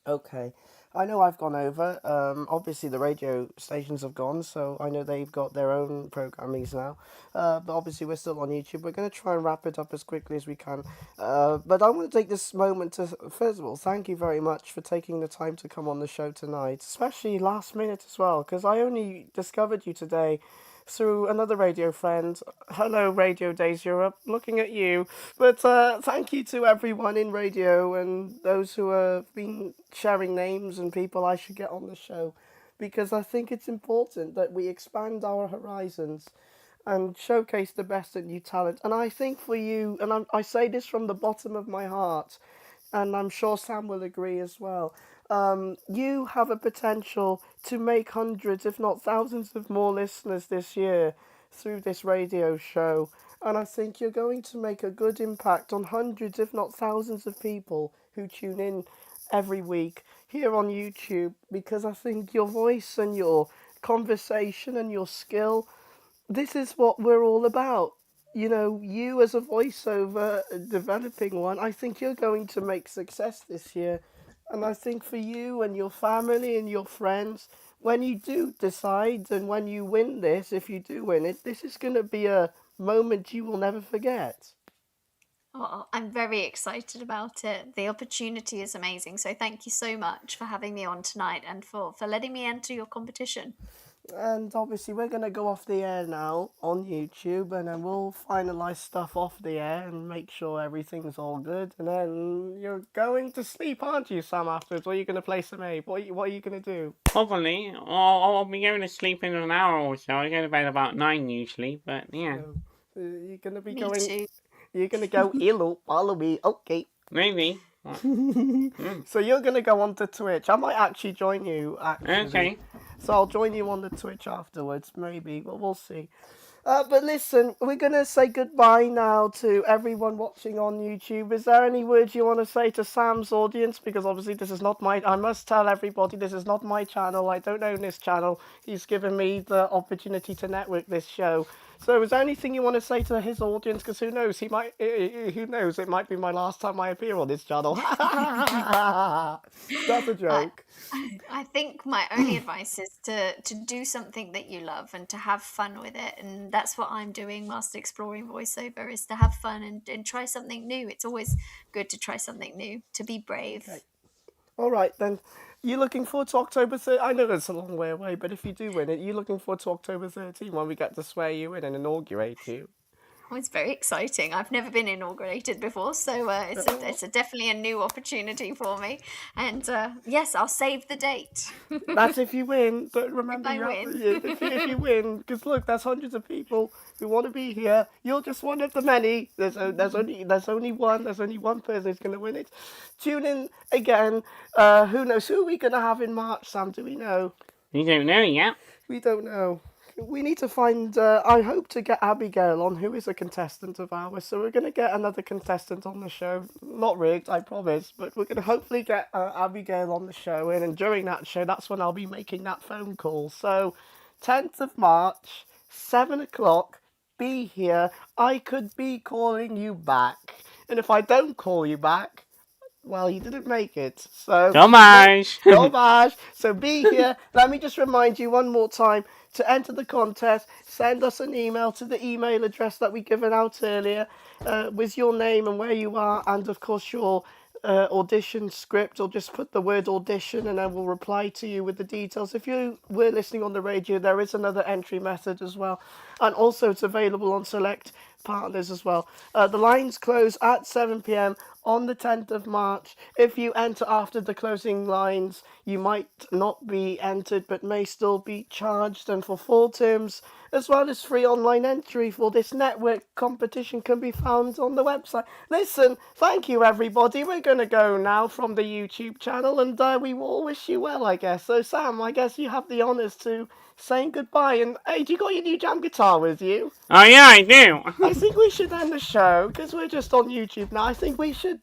Okay. I know I've gone over. Obviously, the radio stations have gone, so I know they've got their own programmings now. But obviously, we're still on YouTube. We're going to try and wrap it up as quickly as we can. But I want to take this moment to, first of all, thank you very much for taking the time to come on the show tonight, especially last minute as well, because I only discovered you today through another radio friend. Hello, Radio Days Europe, looking at you. But thank you to everyone in radio and those who have been sharing names and people I should get on the show, because I think it's important that we expand our horizons and showcase the best in new talent. And I think for you, and I say this from the bottom of my heart, and I'm sure Sam will agree as well. You have a potential to make hundreds, if not thousands, of more listeners this year through this radio show. And I think you're going to make a good impact on hundreds, if not thousands, of people who tune in every week here on YouTube, because I think your voice and your conversation and your skill, this is what we're all about. You know, you as a voiceover developing one, I think you're going to make success this year. And I think for you and your family and your friends, when you do decide and when you win this, if you do win it, this is going to be a moment you will never forget. Oh, I'm very excited about it. The opportunity is amazing. So thank you so much for having me on tonight and for letting me enter your competition. And obviously, we're going to go off the air now on YouTube, and then we'll finalize stuff off the air and make sure everything's all good. And then you're going to sleep, aren't you, Sam, afterwards? Or are you going to play some Abe? What are you going to do? Probably. I'll be going to sleep in an hour or so. I go to bed about 9 usually, but yeah. So, you're going to be Me going. too. You're going to go, hello, follow me. Okay. Maybe. So you're going to go on to Twitch. I might actually join you, actually. Okay. So I'll join you on the Twitch afterwards, maybe, but we'll see. But listen, we're going to say goodbye now to everyone watching on YouTube. Is there any words you want to say to Sam's audience? Because obviously this is not my... I must tell everybody this is not my channel. I don't own this channel. He's given me the opportunity to network this show. So is there anything you want to say to his audience? Because who knows, who knows, it might be my last time I appear on this channel. That's a joke. I think my only advice is to do something that you love and to have fun with it. And that's what I'm doing whilst exploring voiceover, is to have fun and try something new. It's always good to try something new, to be brave. Okay. All right, then. You looking forward to October 13th? I know that's a long way away, but if you do win it, you looking forward to October 13th when we get to swear you in and inaugurate you? Oh, it's very exciting. I've never been inaugurated before, so it's definitely a new opportunity for me. And yes, I'll save the date. That's if you win, but remember, If I if you win, because look, there's hundreds of people who want to be here. You're just one of the many. There's only one person who's going to win it. Tune in again. Who knows who are we going to have in March, Sam? Do we know? You don't know yet? We don't know. We need to find. I hope to get Abigail on, who is a contestant of ours. So we're going to get another contestant on the show. Not rigged, I promise, but we're going to hopefully get Abigail on the show. And during that show, that's when I'll be making that phone call. So, 10th of March, 7 o'clock. Be here. I could be calling you back, and if I don't call you back, well, you didn't make it. So Dommage! Dommage. So be here. Let me just remind you one more time to enter the contest. Send us an email to the email address that we given out earlier with your name and where you are, and of course your audition script, or just put the word audition and then we'll reply to you with the details. If you were listening on the radio, there is another entry method as well. and also it's available on select partners as well. The lines close at 7 p.m. on the 10th of March. If you enter after the closing lines, you might not be entered but may still be charged. And for full terms, as well as free online entry for this network competition, can be found on the website. Listen, thank you everybody. We're going to go now from the YouTube channel, and we will wish you well, I guess. So Sam, I guess you have the honours to saying goodbye. And hey, do you got your new jam guitar with you? Oh yeah, I do. I think we should end the show, because we're just on YouTube now. I think we should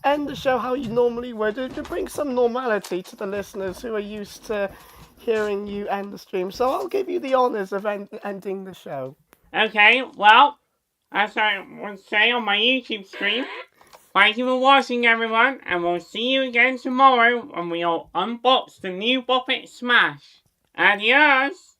end the show how you normally would, to bring some normality to the listeners who are used to hearing you end the stream. So I'll give you the honours of ending the show. Okay, well, as I would say on my YouTube stream, thank you for watching, everyone, and we'll see you again tomorrow when we'll unbox the new Bop It Smash. Adios!